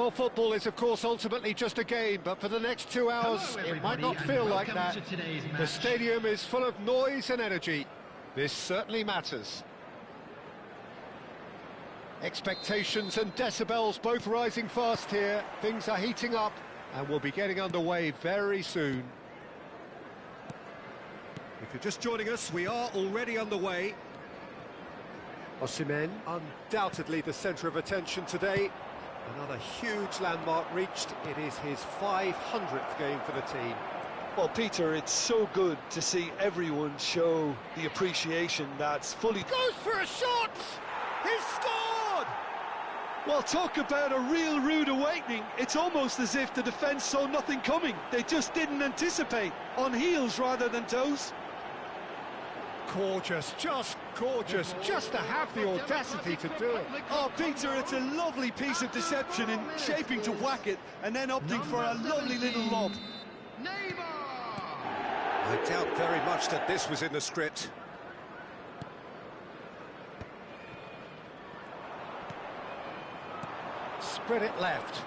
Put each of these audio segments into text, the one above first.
Well, football is, of course, ultimately just a game, but for the next 2 hours, it might not feel like that. The stadium is full of noise and energy. This certainly matters. Expectations and decibels both rising fast here. Things are heating up, and we'll be getting underway very soon. If you're just joining us, we are already underway. Osimhen, undoubtedly the centre of attention today. Another huge landmark reached. It is his 500th game for the team. Well, Peter, it's so good to see everyone show the appreciation that's fully... Goes for a shot! He's scored! Well, talk about a real rude awakening. It's almost as if the defence saw nothing coming. They just didn't anticipate. On heels rather than toes. Gorgeous, just gorgeous, just to have the audacity to do it. Oh, Peter, it's a lovely piece of deception in shaping to whack it and then opting for a lovely little lob. I doubt very much that this was in the script. Spread it left.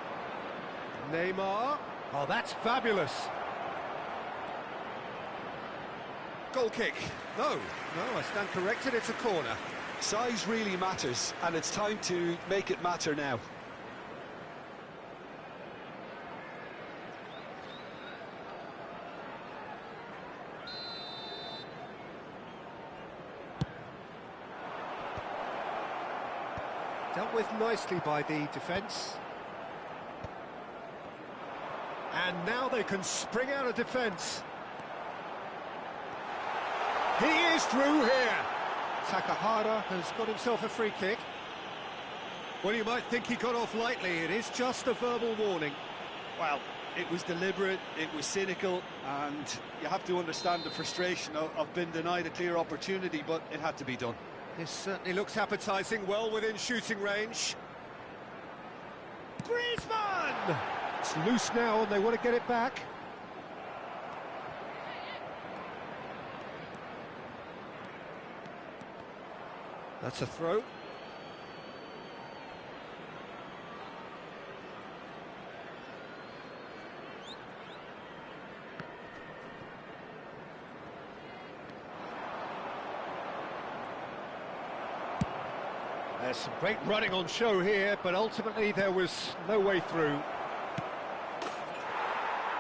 Neymar. Oh, that's fabulous. Goal kick. No, I stand corrected, it's a corner. Size really matters, and it's time to make it matter now. Dealt with nicely by the defence. And now they can spring out of defence. He is through here. Takahara has got himself a free kick. Well, you might think he got off lightly. It is just a verbal warning. Well, it was deliberate, it was cynical, and you have to understand the frustration of being denied a clear opportunity, but it had to be done. This certainly looks appetising, well within shooting range. Griezmann! It's loose now and they want to get it back. That's a throw. There's some great running on show here, but ultimately there was no way through.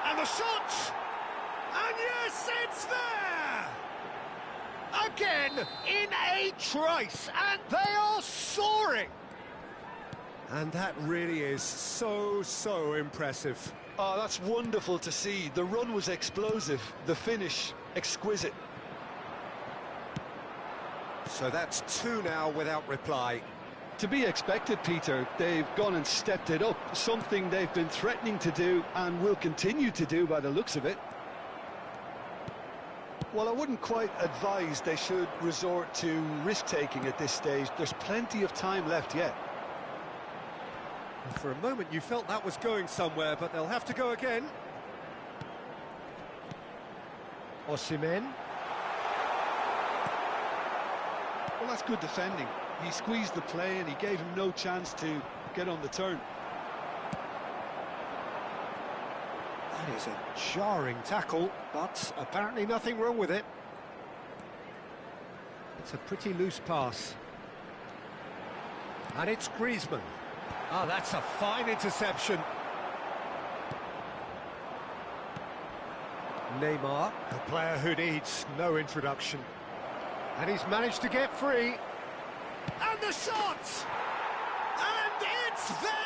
And the shot! And yes, it's there! Again, in a trice, and they are soaring! And that really is so impressive. Oh, that's wonderful to see. The run was explosive, the finish exquisite. So that's two now without reply. To be expected, Peter. They've gone and stepped it up, something they've been threatening to do and will continue to do by the looks of it. Well, I wouldn't quite advise they should resort to risk-taking at this stage. There's plenty of time left yet. For a moment you felt that was going somewhere, but they'll have to go again. Osimhen. Well, that's good defending. He squeezed the play and he gave him no chance to get on the turn. That is a jarring tackle, but apparently nothing wrong with it. It's a pretty loose pass. And it's Griezmann. Ah, that's a fine interception. Neymar, a player who needs no introduction. And he's managed to get free. And the shot! And it's there!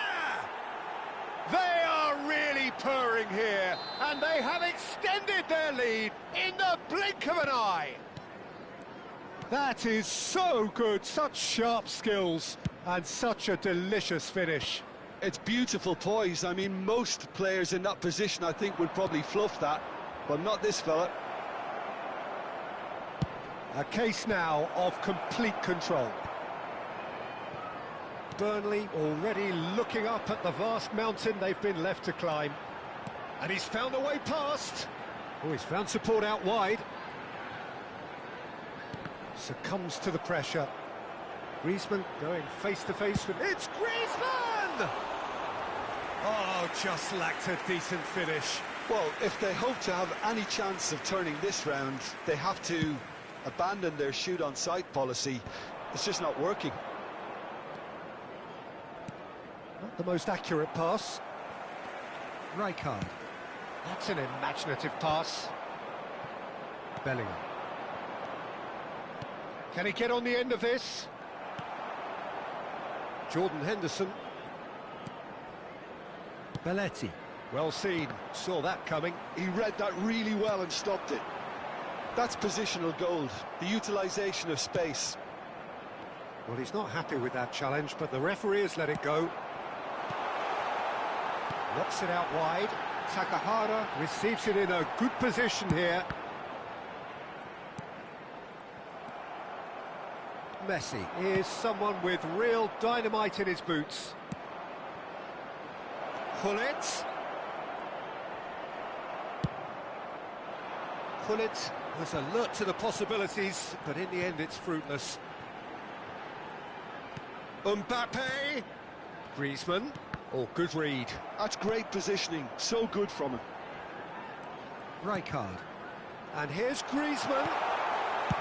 They are really purring here, and they have extended their lead in the blink of an eye. That is so good, such sharp skills, and such a delicious finish. It's beautiful poise. I mean, most players in that position, I think, would probably fluff that, but not this fella. A case now of complete control. Burnley already looking up at the vast mountain they've been left to climb. And he's found a way past. Oh, he's found support out wide. Succumbs to the pressure. Griezmann going face to face with... It's Griezmann! Oh, just lacked a decent finish. Well, if they hope to have any chance of turning this round, they have to abandon their shoot-on-sight policy. It's just not working. Not the most accurate pass. Rijkaard. That's an imaginative pass. Bellingham. Can he get on the end of this? Jordan Henderson. Belletti. Well seen, saw that coming. He read that really well and stopped it. That's positional gold, the utilisation of space. Well, he's not happy with that challenge, but the referee has let it go. Knocks it out wide. Takahara receives it in a good position here. Messi is someone with real dynamite in his boots. Gullit. Gullit was alert to the possibilities, but in the end it's fruitless. Mbappe. Griezmann. Oh, good read. That's great positioning, so good from him. Rijkaard. And here's Griezmann.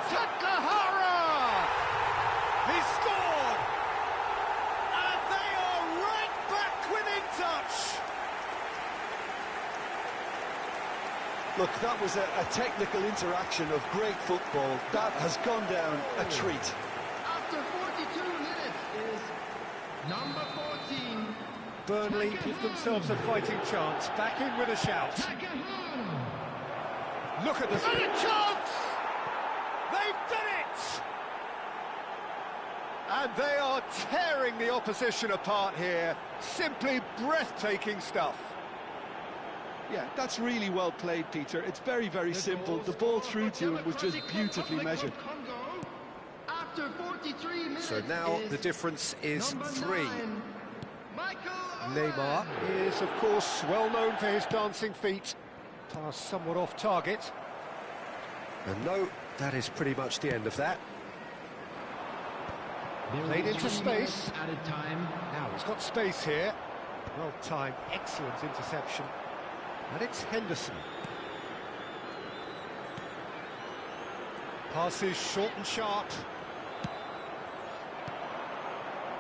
Takahara! He scored! And they are right back within touch! Look, that was a technical interaction of great football. That has gone down a treat. After 42 minutes is number 14. Burnley give themselves a fighting chance. Back in with a shout. Look at this. And a chance! They've done it! And they are tearing the opposition apart here. Simply breathtaking stuff. Yeah, that's really well played, Peter. It's very, very simple. The ball through to him was just beautifully measured. After 43 minutes So now the difference is 3. Neymar is, of course, well known for his dancing feet. Pass somewhat off target. And no, that is pretty much the end of that. Played into space. Added time. Now he's got space here. Well timed, excellent interception. And it's Henderson. Passes short and sharp.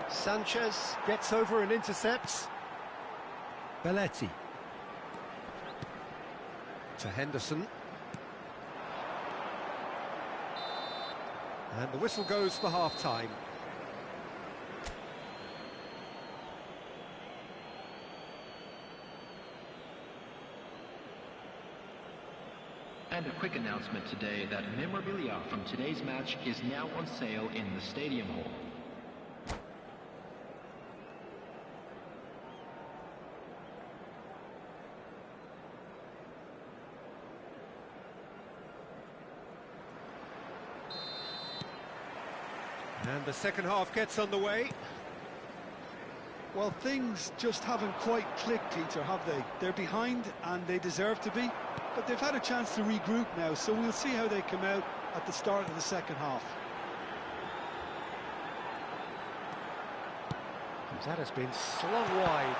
Sanchez gets over and intercepts. Belletti. To Henderson. And the whistle goes for half-time. And a quick announcement today that memorabilia from today's match is now on sale in the Stadium Hall. And the second half gets underway. Well, things just haven't quite clicked, Peter, have they? They're behind and they deserve to be, but they've had a chance to regroup now, so we'll see how they come out at the start of the second half. That has been slung wide.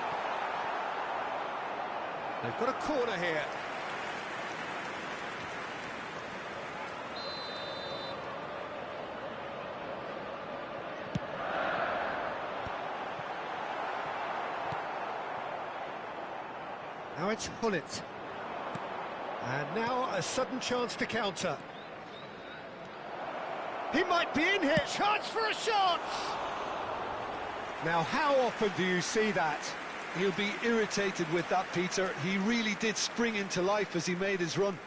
They've got a corner here. Now it's Gullit. And now a sudden chance to counter. He might be in here. Chance for a shot! Now, how often do you see that? He'll be irritated with that, Peter. He really did spring into life as he made his run.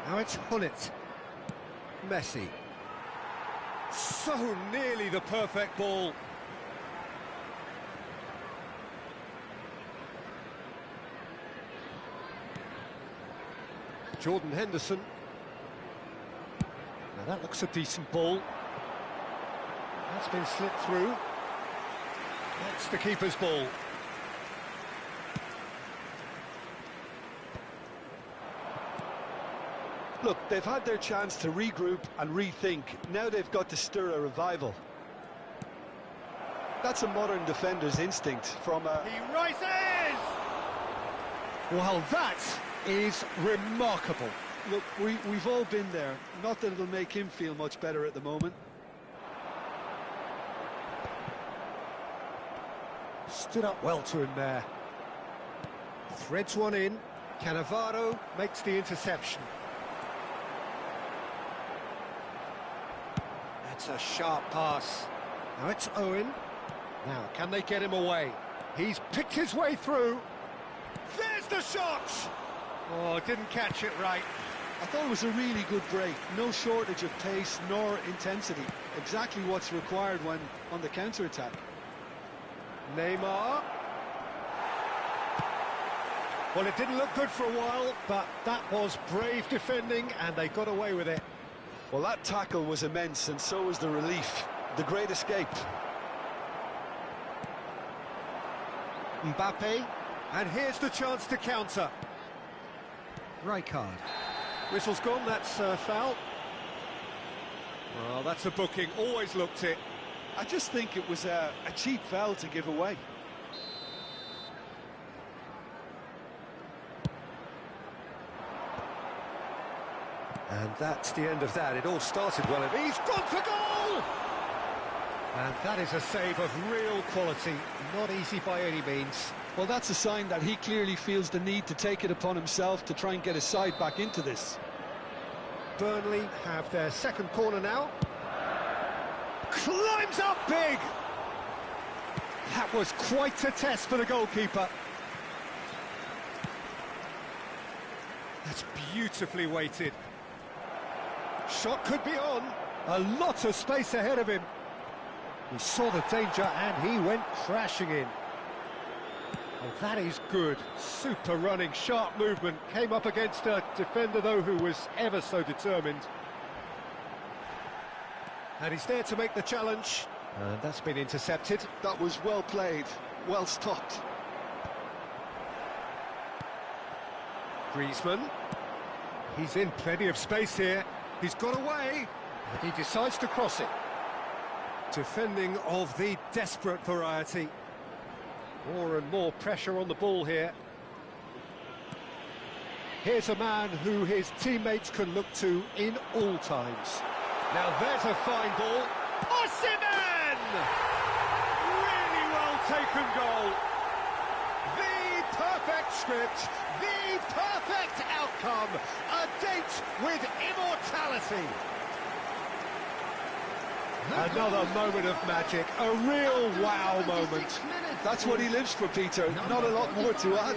Now it's Gullit. Messi. So nearly the perfect ball. Jordan Henderson. Now that looks a decent ball. That's been slipped through. That's the keeper's ball. Look, they've had their chance to regroup and rethink. Now they've got to stir a revival. That's a modern defender's instinct from a... He rises! Well, that is remarkable. Look, we've all been there. Not that it'll make him feel much better at the moment. Stood up well to him there. Threads one in. Cannavaro makes the interception. That's a sharp pass. Now it's Owen. Now, can they get him away? He's picked his way through. There's the shot! Oh, didn't catch it right. I thought it was a really good break. No shortage of pace nor intensity. Exactly what's required when on the counter-attack. Neymar. Well, it didn't look good for a while, but that was brave defending, and they got away with it. Well, that tackle was immense, and so was the relief. The great escape. Mbappe, and here's the chance to counter. Right card. Whistle's gone, that's a foul. Well, that's a booking, always looked it. I just think it was a cheap foul to give away. And that's the end of that. It all started well. And he's gone for goal! And that is a save of real quality. Not easy by any means. Well, that's a sign that he clearly feels the need to take it upon himself to try and get his side back into this. Burnley have their second corner now. Climbs up big! That was quite a test for the goalkeeper. That's beautifully weighted. Shot could be on. A lot of space ahead of him. He saw the danger and he went crashing in. Oh, that is good. Super running, sharp movement. Came up against a defender, though, who was ever so determined. And he's there to make the challenge. And that's been intercepted. That was well played, well stopped. Griezmann. He's in plenty of space here. He's got away. And he decides to cross it. Defending of the desperate variety. More and more pressure on the ball here. Here's a man who his teammates can look to in all times. Now there's a fine ball. Osimhen! Really well taken goal. The perfect script, the perfect outcome. A date with immortality. Another moment of magic, a real wow moment. That's what he lives for, Peter. Not a lot more to add.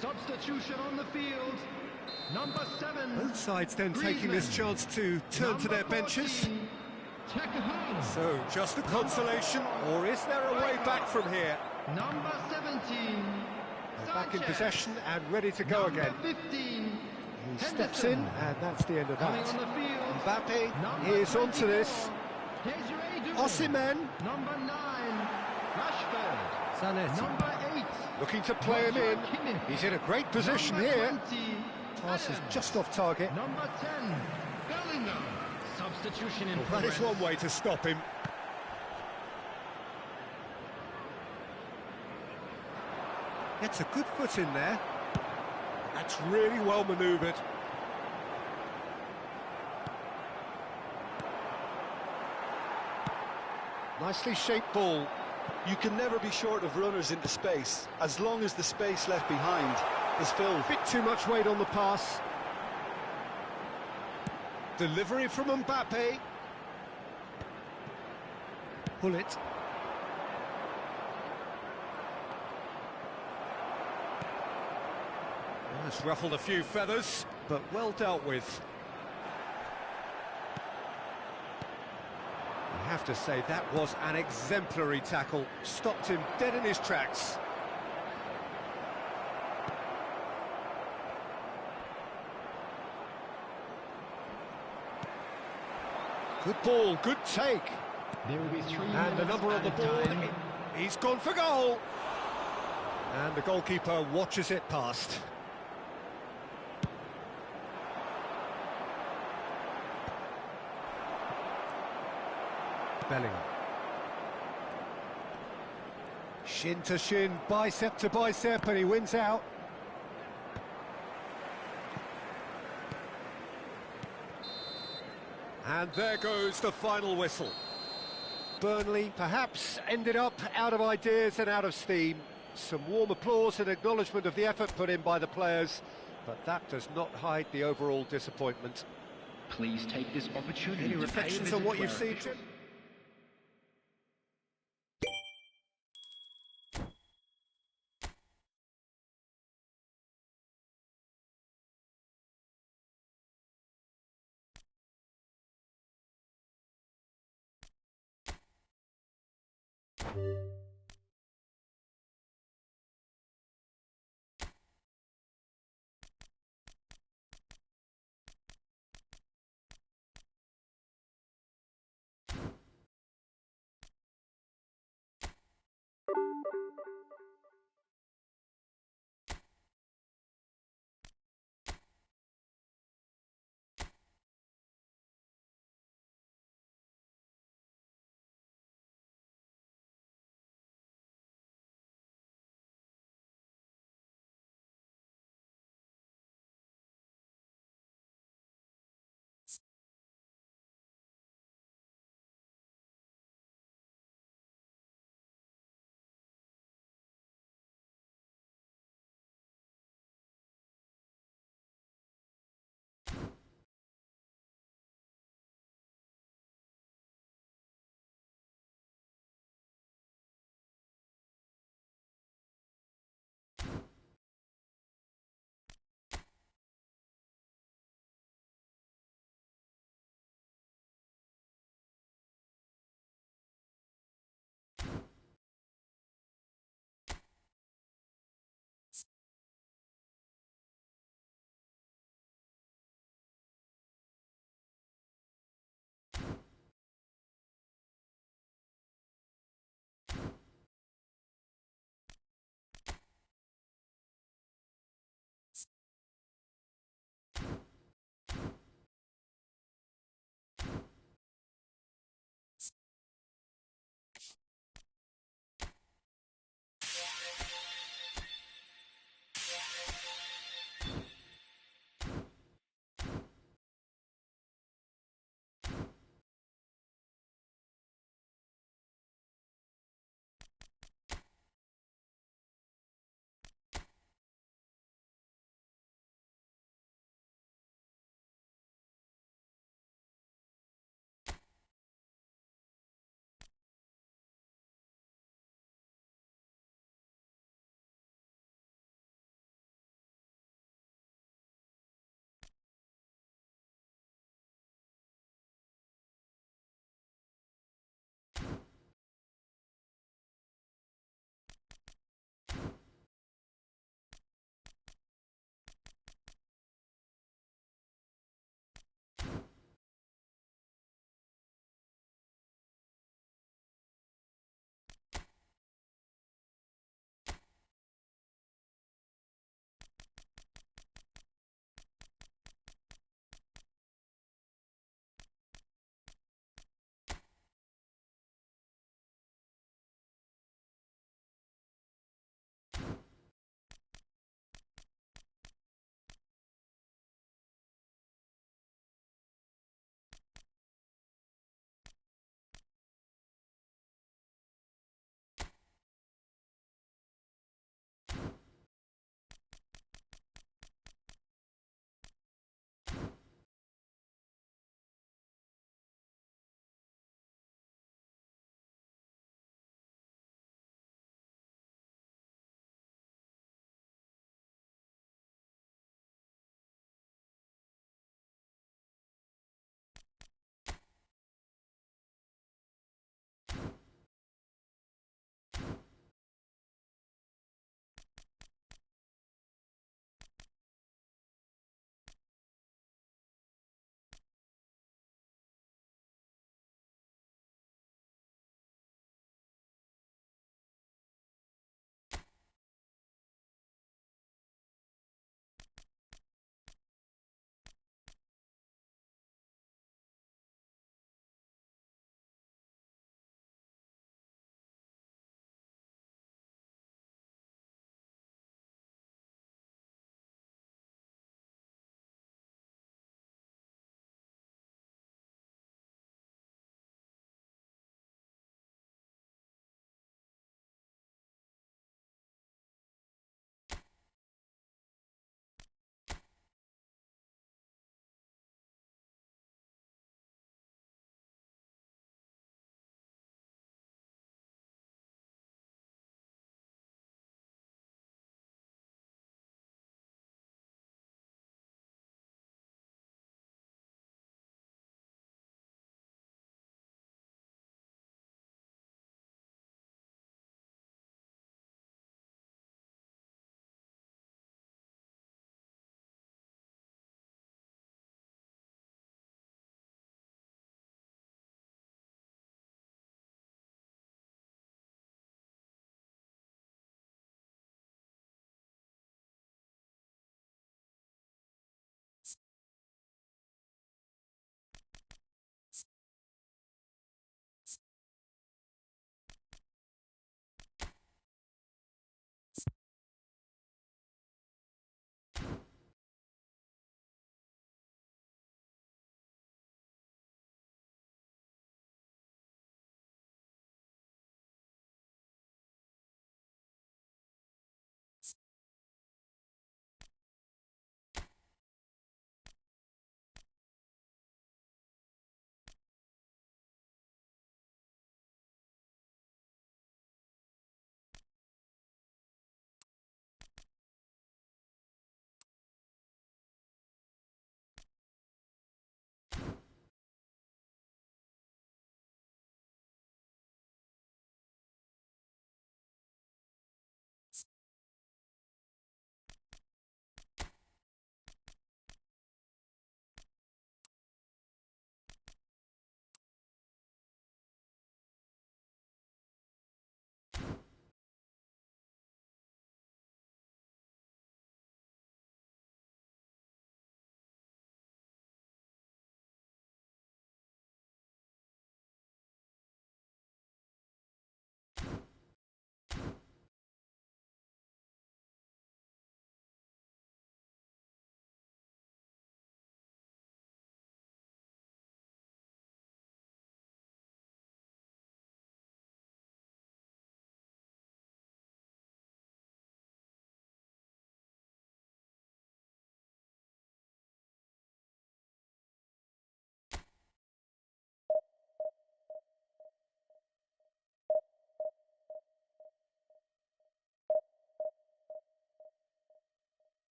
Substitution on the field. Number 7. Both sides then taking this chance to turn to their benches. So, just a consolation, or is there a way back from here? Number 17. They're back in possession and ready to go again. 15. He steps in, and that's the end of Coming that. on the field. Mbappe is onto this. Desiree Doucouré. Osimhen. Number 9. Rashford. Zanetti. Number 8. Looking to play him in. He's in a great position Number here. 20, Pass is Adams. just off target. Number 10, Bellingham. Substitution in Well, that is progress. one way to stop him. Gets a good foot in there. That's really well manoeuvred. Nicely shaped ball. You can never be short of runners into space, as long as the space left behind is filled. Bit too much weight on the pass. Delivery from Mbappe. Pull it. Well, it's ruffled a few feathers, but well dealt with. I have to say, that was an exemplary tackle. Stopped him dead in his tracks. Good ball, good take. There will be 3 And minutes the number on the added board, time. he's gone for goal. And the goalkeeper watches it past. Bellingham. Shin to shin, bicep to bicep, and he wins out. And there goes the final whistle. Burnley perhaps ended up out of ideas and out of steam. Some warm applause and acknowledgement of the effort put in by the players, but that does not hide the overall disappointment. Please take this opportunity Any to pay a reflections visit on what to you've our seen, official- Jim?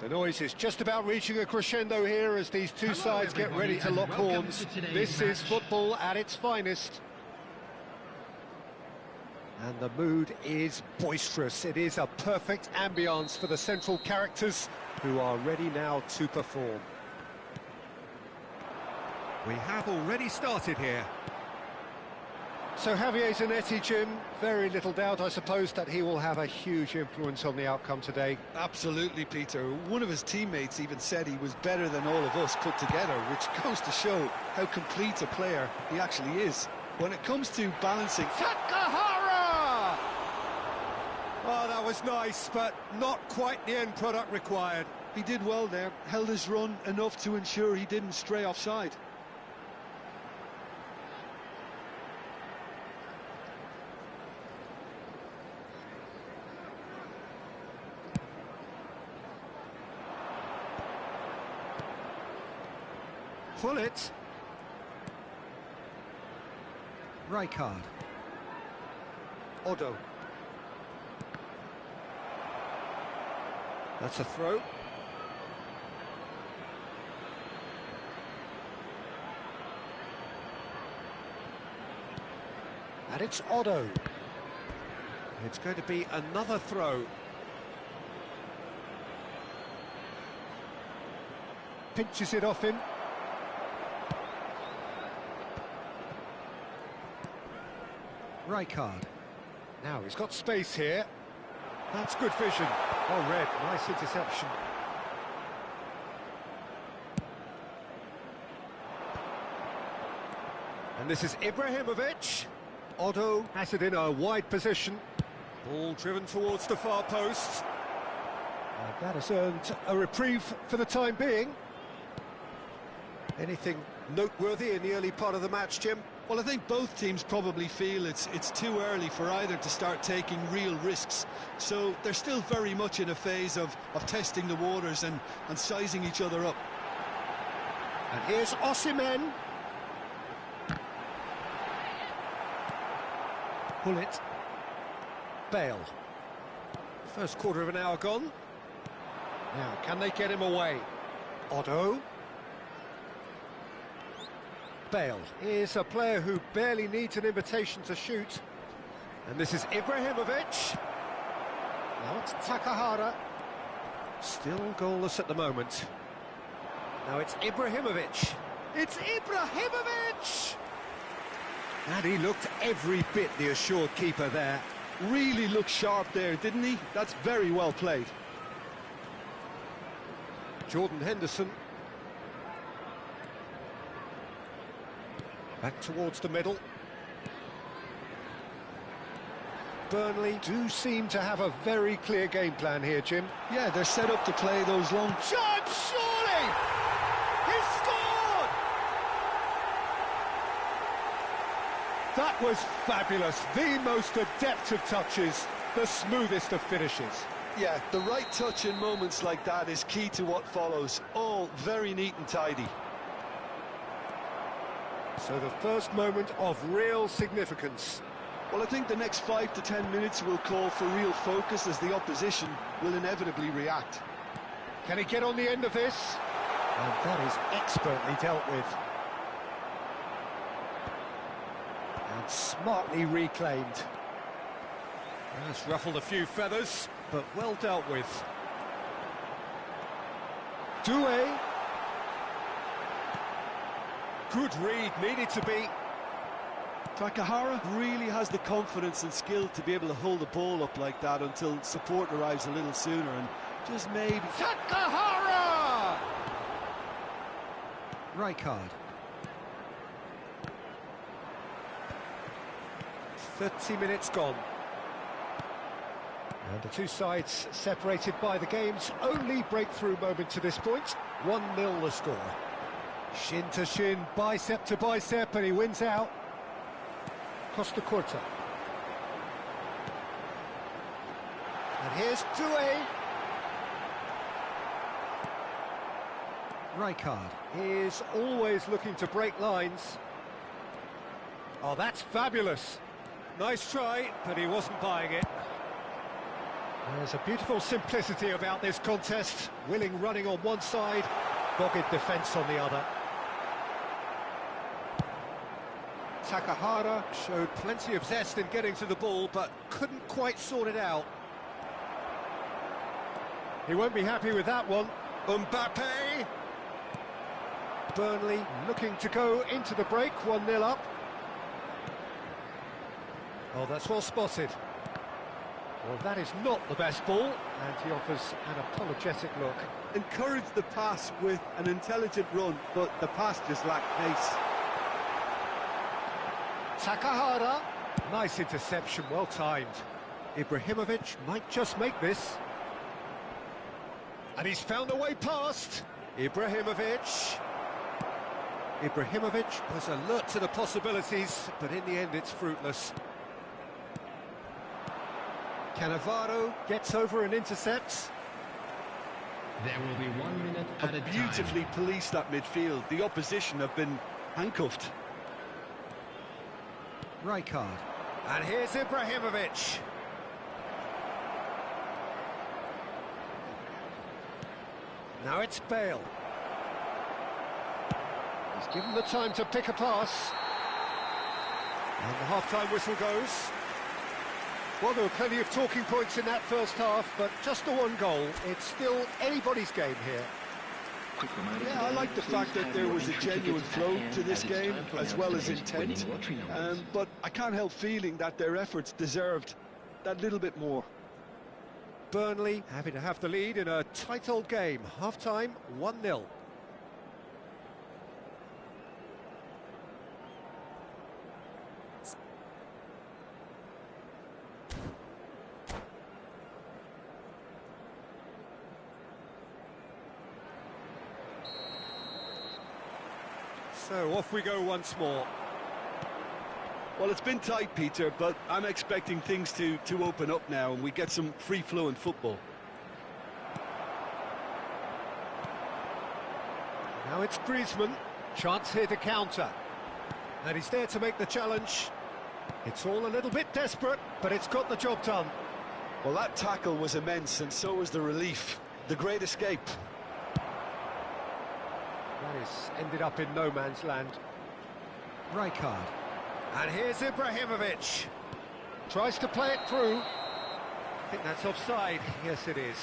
The noise is just about reaching a crescendo here as these two sides get ready to lock horns. This is football at its finest. And the mood is boisterous. It is a perfect ambience for the central characters who are ready now to perform. We have already started here. So Javier Zanetti, Jim, very little doubt, I suppose, that he will have a huge influence on the outcome today. Absolutely, Peter. One of his teammates even said he was better than all of us put together, which goes to show how complete a player he actually is. When it comes to balancing... Takahara! Oh, that was nice, but not quite the end product required. He did well there, held his run enough to ensure he didn't stray offside. Pull it. Rijkaard. Otto. That's a throw. And it's Otto. It's going to be another throw. Pinches it off him. Rijkaard. Now he's got space here. That's good vision. Oh, Red, nice interception. And this is Ibrahimovic. Otto has it in a wide position. Ball driven towards the far post. And that has earned a reprieve for the time being. Anything noteworthy in the early part of the match, Jim? Well, I think both teams probably feel it's too early for either to start taking real risks. So they're still very much in a phase of testing the waters and sizing each other up. And here's Osimhen. Pull it. Bale. First quarter of an hour gone. Now, can they get him away? Otto. Bale is a player who barely needs an invitation to shoot. And this is Ibrahimovic. Now it's Takahara. Still goalless at the moment. Now it's Ibrahimovic. It's Ibrahimovic! And he looked every bit the assured keeper there. Really looked sharp there, didn't he? That's very well played. Jordan Henderson. Back towards the middle. Burnley do seem to have a very clear game plan here, Jim. Yeah, they're set up to play those long... Chance, surely! He's scored! That was fabulous. The most adept of touches, the smoothest of finishes. Yeah, the right touch in moments like that is key to what follows. All very neat and tidy. So the first moment of real significance. Well, I think the next 5 to 10 minutes will call for real focus as the opposition will inevitably react. Can he get on the end of this? And that is expertly dealt with. And smartly reclaimed. That's ruffled a few feathers, but well dealt with. Doué. Good read, needed to be. Takahara really has the confidence and skill to be able to hold the ball up like that until support arrives a little sooner, and just maybe... Takahara! Rijkaard. 30 minutes gone. And the two sides separated by the game's only breakthrough moment to this point. 1-0 the score. Shin to shin, bicep to bicep, and he wins out. Costa Curta. And here's Doué. Rijkaard is always looking to break lines. Oh, that's fabulous. Nice try, but he wasn't buying it. There's a beautiful simplicity about this contest. Willing running on one side, dogged defence on the other. Takahara showed plenty of zest in getting to the ball, but couldn't quite sort it out. He won't be happy with that one. Mbappe! Burnley looking to go into the break, 1-0 up. Oh, that's well spotted. Well, that is not the best ball, and he offers an apologetic look. Encouraged the pass with an intelligent run, but the pass just lacked pace. Takahara, nice interception, well timed. Ibrahimovic might just make this. And he's found a way past. Ibrahimovic was alert to the possibilities, but in the end it's fruitless. Cannavaro gets over and intercepts. There will be 1 minute at a time. Beautifully policed that midfield. The opposition have been handcuffed. Rijkaard. And here's Ibrahimovic. Now it's Bale. He's given the time to pick a pass. And the half-time whistle goes. Well, there were plenty of talking points in that first half, but just the one goal. It's still anybody's game here. Yeah, I like the fact that there was a genuine flow to this game, as well as intent. But I can't help feeling that their efforts deserved that little bit more. Burnley happy to have the lead in a tight old game. Half-time, 1-0. So off we go once more. Well, it's been tight, Peter, but I'm expecting things to open up now and we get some free-flowing football. Now it's Griezmann. Chance here to counter. And he's there to make the challenge. It's all a little bit desperate, but it's got the job done. Well, that tackle was immense, and so was the relief. The great escape. That is ended up in no man's land. Rijkaard. And here's Ibrahimovic. Tries to play it through. I think that's offside. Yes, it is.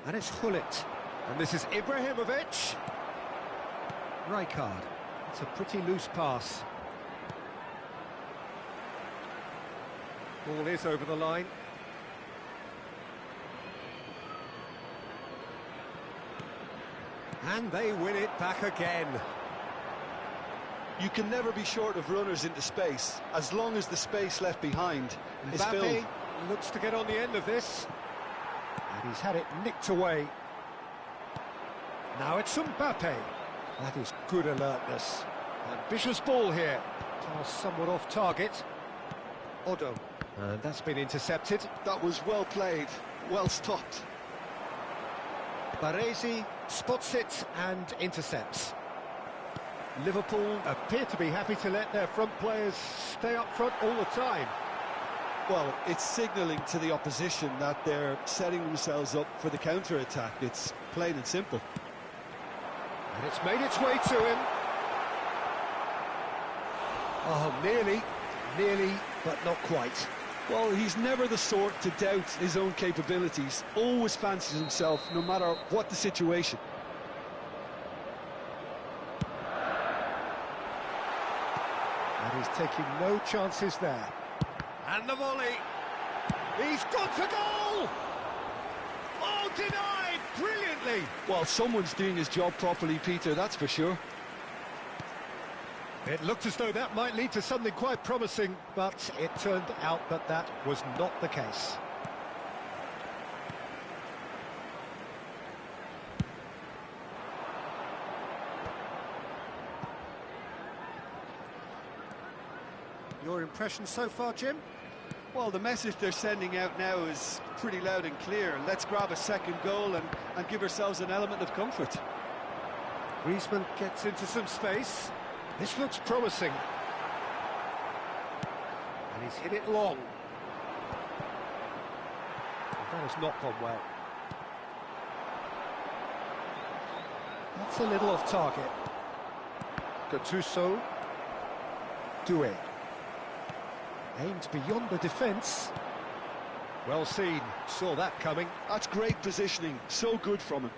And it's Hullet. And this is Ibrahimovic. Rijkaard. It's a pretty loose pass. Ball is over the line. And they win it back again. You can never be short of runners into space, as long as the space left behind is filled. Mbappe looks to get on the end of this. And he's had it nicked away. Now it's Mbappe. That is good alertness. Ambitious ball here. Pass somewhat off target. Odo. And that's been intercepted. That was well played, well stopped. Baresi spots it and intercepts. Liverpool appear to be happy to let their front players stay up front all the time. Well, it's signalling to the opposition that they're setting themselves up for the counter-attack. It's plain and simple. And it's made its way to him. Oh, nearly, but not quite. Well, he's never the sort to doubt his own capabilities. Always fancies himself, no matter what the situation. And he's taking no chances there. And the volley. He's got to goal! Oh, denied brilliantly! Well, someone's doing his job properly, Peter, that's for sure. It looked as though that might lead to something quite promising, but it turned out that that was not the case. You're impressions so far, Jim? Well, the message they're sending out now is pretty loud and clear. Let's grab a second goal and give ourselves an element of comfort. Griezmann gets into some space. This looks promising. And he's hit it long. That has not gone well. That's a little off target. Gattuso. Doué. Aimed beyond the defence. Well seen, saw that coming. That's great positioning, so good from him.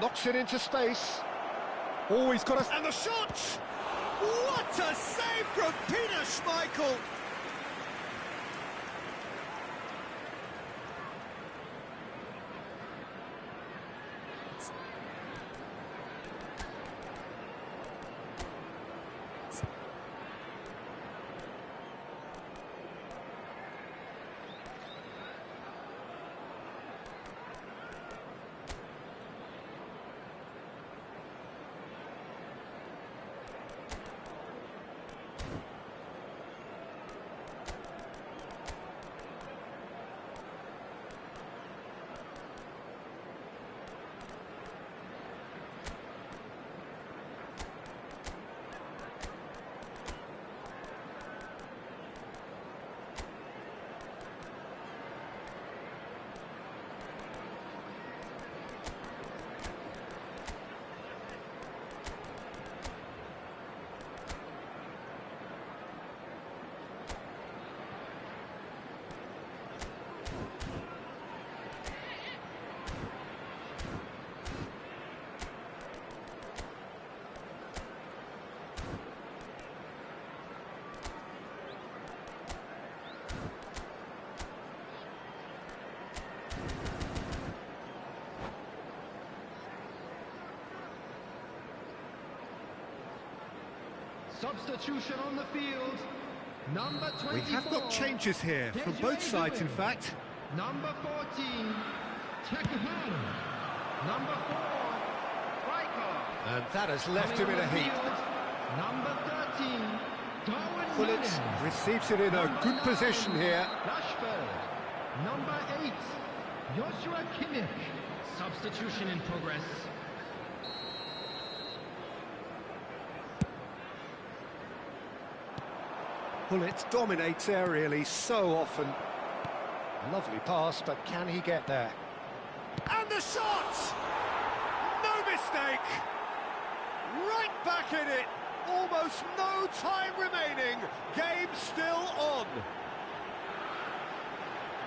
Knocks it into space. Always got us. And the shot! What a save from Peter Schmeichel! Substitution on the field. Number 24. We have got changes here from both sides, in fact. Number 14, Tekahara. Number 4, Riker. And that has left him in a heap. Number 13, Darwin Bullet Nunes. receives it in a good position here. Rashford. Number 8, Joshua Kimmich. Substitution in progress. Bullet dominates aerially so often. Lovely pass, but can he get there? And the shot! No mistake! Right back in it! Almost no time remaining. Game still on.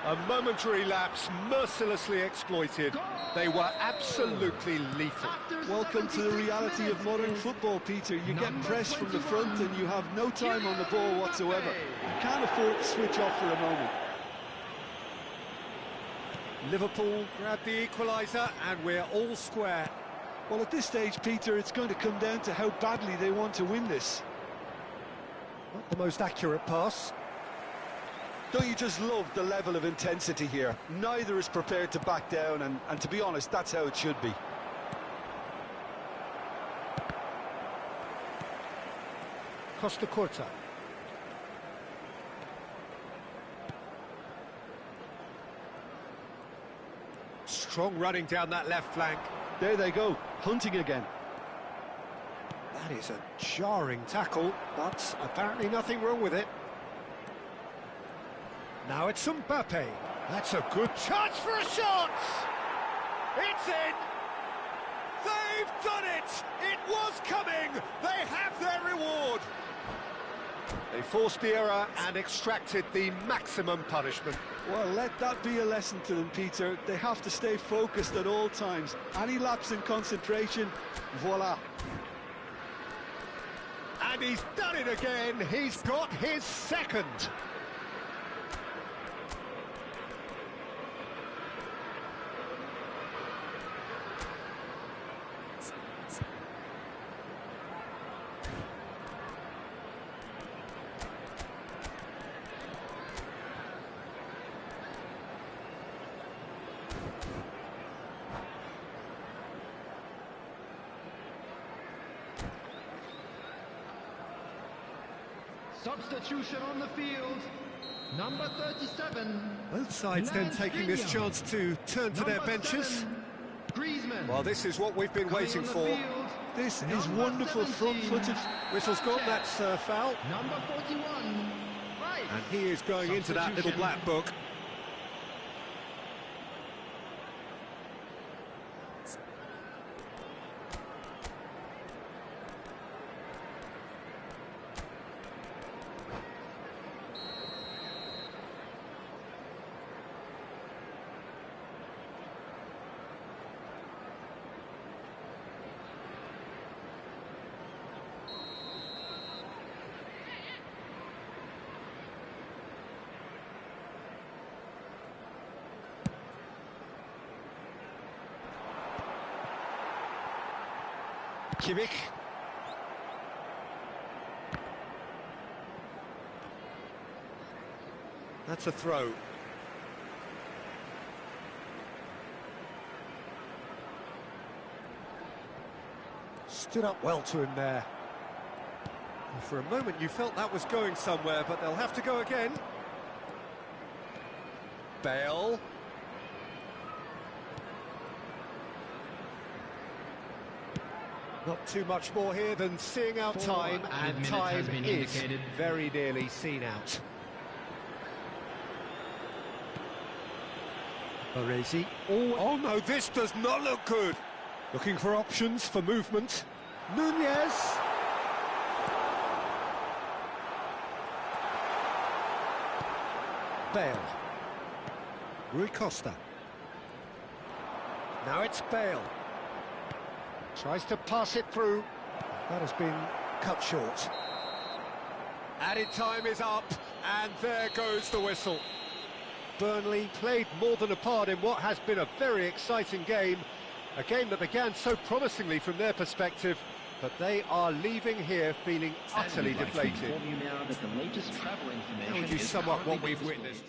A momentary lapse mercilessly exploited. They were absolutely lethal. Welcome to the reality of modern football, Peter. You get pressed from the front and you have no time on the ball whatsoever. You can't afford to switch off for a moment. Liverpool grab the equaliser and we're all square. Well, at this stage, Peter, it's going to come down to how badly they want to win this. Not the most accurate pass. Don't you just love the level of intensity here? Neither is prepared to back down, and to be honest, that's how it should be. Costa Curta. Strong running down that left flank. There they go, hunting again. That is a jarring tackle, but apparently nothing wrong with it. Now it's Mbappe. That's a good chance for a shot! It's in! They've done it! It was coming! They have their reward! They forced the error and extracted the maximum punishment. Well, let that be a lesson to them, Peter. They have to stay focused at all times. Any lapse in concentration, voila. And he's done it again. He's got his second. Substitution on the field. Number 37. Both sides then taking this chance to turn to their Number benches. 7, Griezmann. Well, this is what we've been Coming waiting on the for. field, This is number wonderful 17. front-footed. Whistle's gone, that's foul. Number 41. Right. And he is going into that little black book. Kimmich. That's a throw. Stood up well to him there. For a moment you felt that was going somewhere, but they'll have to go again. Bale. Not too much more here than seeing out time, and time is very nearly seen out. Baresi. Oh no, this does not look good. Looking for options for movement. Nunez. Bale. Rui Costa. Now it's Bale. Tries to pass it through. That has been cut short. Added time is up, and there goes the whistle. Burnley played more than a part in what has been a very exciting game. A game that began so promisingly from their perspective, but they are leaving here feeling utterly deflated. How would you sum up what we've witnessed?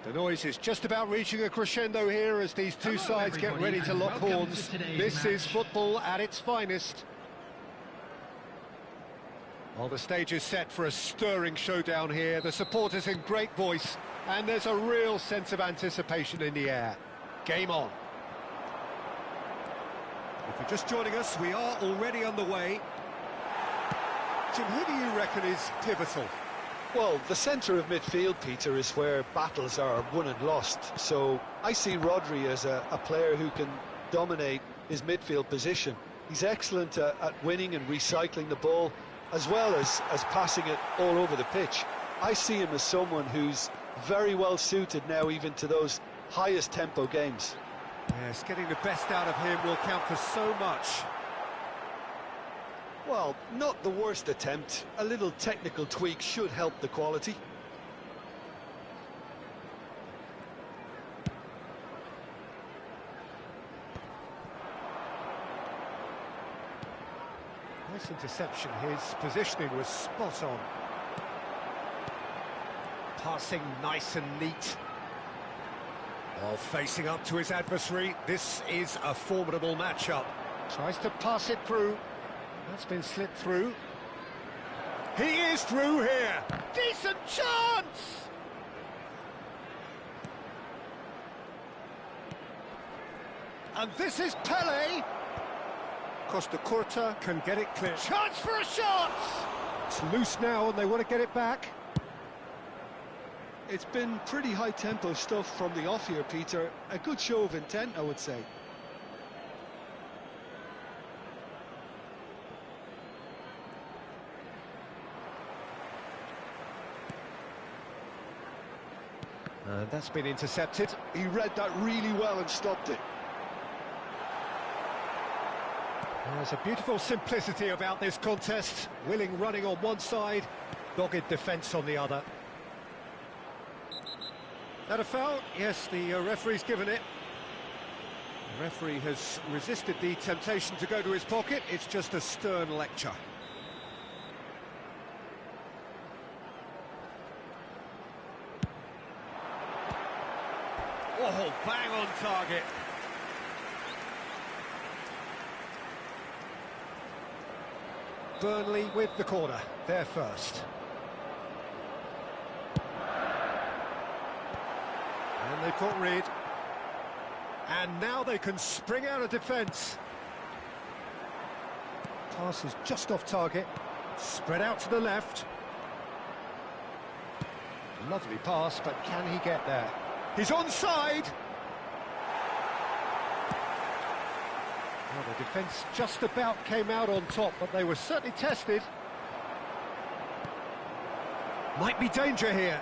The noise is just about reaching a crescendo here as these two sides get everybody, ready to and lock welcome horns. to today's This is match. football at its finest. Well, the stage is set for a stirring showdown here. The supporters in great voice, and there's a real sense of anticipation in the air. Game on. If you're just joining us, we are already underway. Jim, who do you reckon is pivotal? Well, the centre of midfield, Peter, is where battles are won and lost. So I see Rodri as a player who can dominate his midfield position. He's excellent at winning and recycling the ball, as well as passing it all over the pitch. I see him as someone who's very well suited now even to those highest tempo games. Yes, getting the best out of him will count for so much. Well, not the worst attempt. A little technical tweak should help the quality. Nice interception. His positioning was spot on. Passing nice and neat. While facing up to his adversary, this is a formidable matchup. Tries to pass it through. That's been slipped through. He is through here. Decent chance! And this is Pele. Costa Curta can get it clear. Chance for a shot! It's loose now and they want to get it back. It's been pretty high-tempo stuff from the off here, Peter. A good show of intent, I would say. That's been intercepted. He read that really well and stopped it. There's a beautiful simplicity about this contest. Willing running on one side, dogged defence on the other. That a foul? Yes, the referee's given it. The referee has resisted the temptation to go to his pocket. It's just a stern lecture. Oh, bang on target. Burnley with the corner, they're first. And they've got rid. And now they can spring out of defence. Pass is just off target. Spread out to the left. Lovely pass, but can he get there? He's onside! Well, the defence just about came out on top, but they were certainly tested. Might be danger here.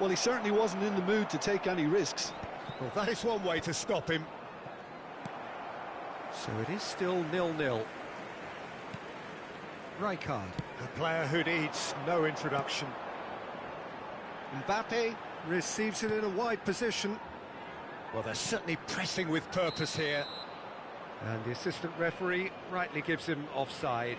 Well, he certainly wasn't in the mood to take any risks. Well, that is one way to stop him. So it is still 0-0. Rijkaard, a player who needs no introduction. Mbappe receives it in a wide position. Well, they're certainly pressing with purpose here. And the assistant referee rightly gives him offside.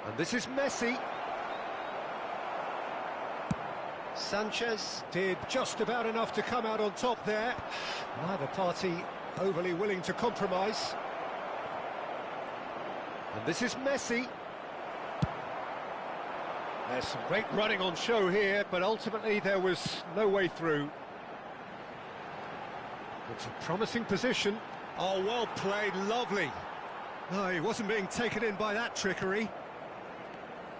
And this is Messi. Sanchez did just about enough to come out on top there. Neither party overly willing to compromise. And this is Messi. There's some great running on show here, but ultimately there was no way through. It's a promising position. Oh, well played, lovely. No, he wasn't being taken in by that trickery.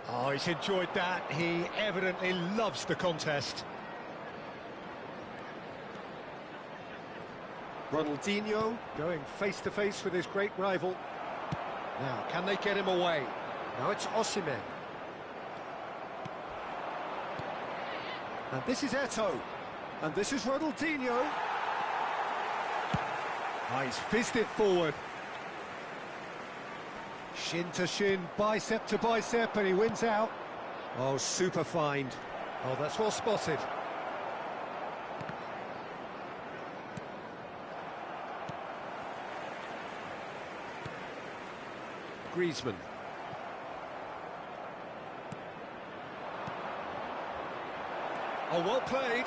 Oh, he's enjoyed that. He evidently loves the contest. Ronaldinho going face-to-face with his great rival. Now, can they get him away? Now it's Osimhen. And this is Eto'o. And this is Ronaldinho. Oh, he's fizzed it forward. Shin to shin, bicep to bicep, and he wins out. Oh, super find. Oh, that's well spotted. Griezmann. Oh, well played.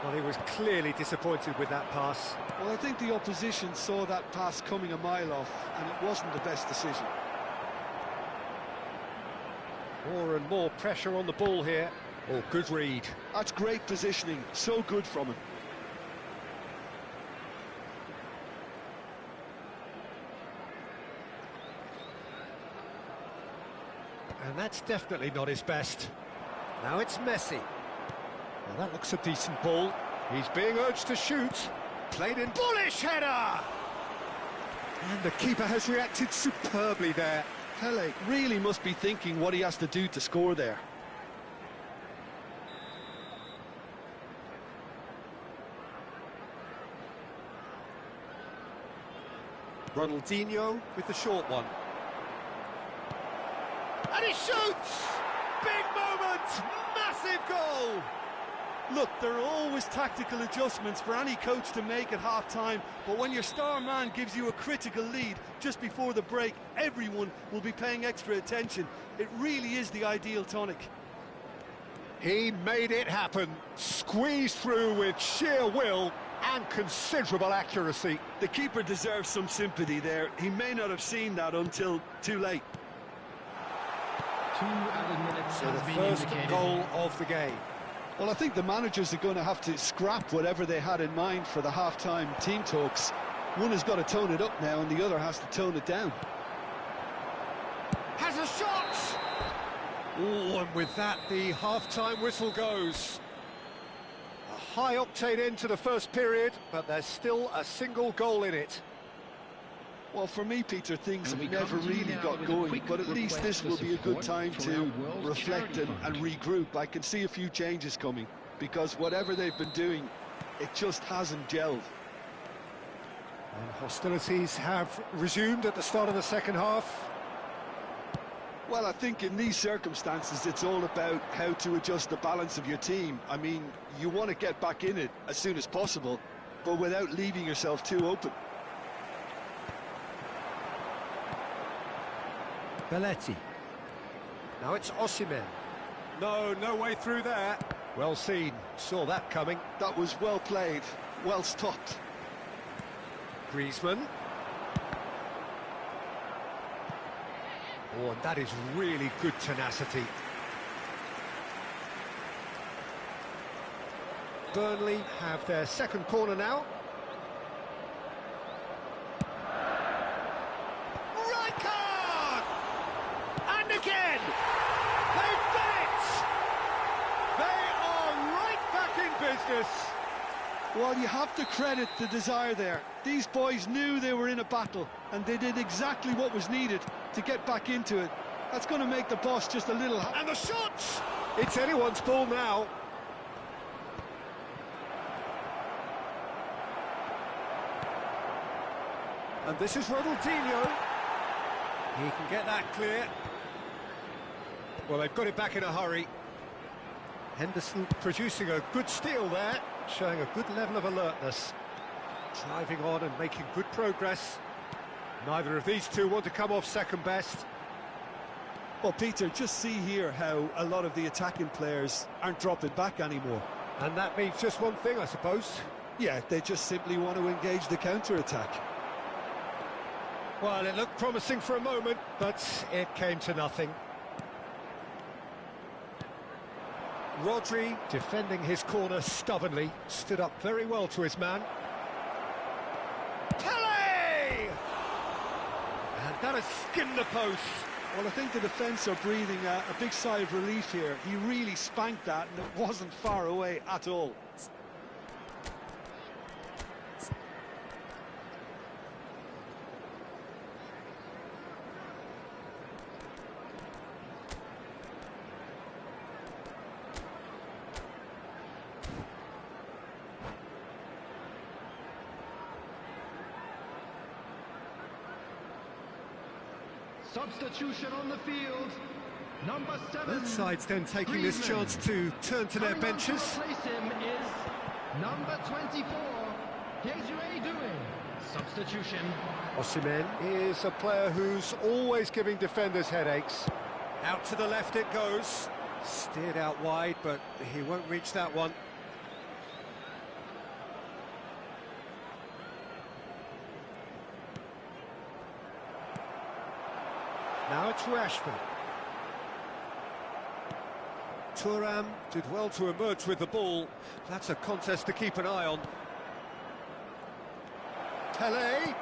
Well, he was clearly disappointed with that pass. Well, I think the opposition saw that pass coming a mile off, and it wasn't the best decision. More and more pressure on the ball here. Oh, good read. That's great positioning, so good from him. And that's definitely not his best. Now it's Messi. Now that looks a decent ball. He's being urged to shoot. Played in, bullish header! And the keeper has reacted superbly there. Pele really must be thinking what he has to do to score there. Ronaldinho with the short one. And he shoots! Big moment! Massive goal! Look, there are always tactical adjustments for any coach to make at half-time, but when your star man gives you a critical lead just before the break, everyone will be paying extra attention. It really is the ideal tonic. He made it happen, squeezed through with sheer will and considerable accuracy. The keeper deserves some sympathy there. He may not have seen that until too late. 2 added minutes So the has been first indicated. goal of the game. Well, I think the managers are going to have to scrap whatever they had in mind for the half-time team talks. One has got to tone it up now and the other has to tone it down. Has a shot! Oh, and with that, the half-time whistle goes. A high-octane end to the first period, but there's still a single goal in it. Well, for me, Peter, things And have we never come to you really now got with a going, quick but at least request this for will be a good support time for to our World reflect Charity and Fund. regroup. I can see a few changes coming, because whatever they've been doing, it just hasn't gelled. And hostilities have resumed at the start of the second half. Well, I think in these circumstances, it's all about how to adjust the balance of your team. I mean, you want to get back in it as soon as possible, but without leaving yourself too open. Belletti. Now it's Osimhen. No way through there. Well seen, saw that coming. That was well played, well stopped. Griezmann. Oh, and that is really good tenacity. Burnley have their second corner now. Rijkaard! And again! They've done it! They are right back in business. Well, you have to credit the desire there. These boys knew they were in a battle, and they did exactly what was needed to get back into it. That's going to make the boss just a little... And the shot! It's anyone's ball now. And this is Ronaldinho. He can get that clear. Well, they've got it back in a hurry. Henderson producing a good steal there, showing a good level of alertness. Driving on and making good progress. Neither of these two want to come off second best. Well, Peter, just see here how a lot of the attacking players aren't dropping back anymore. And that means just one thing, I suppose. Yeah, they just simply want to engage the counter-attack. Well, it looked promising for a moment, but it came to nothing. Rodri, defending his corner stubbornly, stood up very well to his man. Pele! And that has skinned the post. Well, I think the defence are breathing a big sigh of relief here. He really spanked that, and it wasn't far away at all. Substitution on the field. Number 7. Both sides then taking this Griezmann. chance to turn to their Coming on to benches. replace him is number 24. Desiree doing. Substitution. Osimhen is a player who's always giving defenders headaches. Out to the left it goes. Steered out wide, but he won't reach that one. Now it's Rashford. Thuram did well to emerge with the ball. That's a contest to keep an eye on. Pele,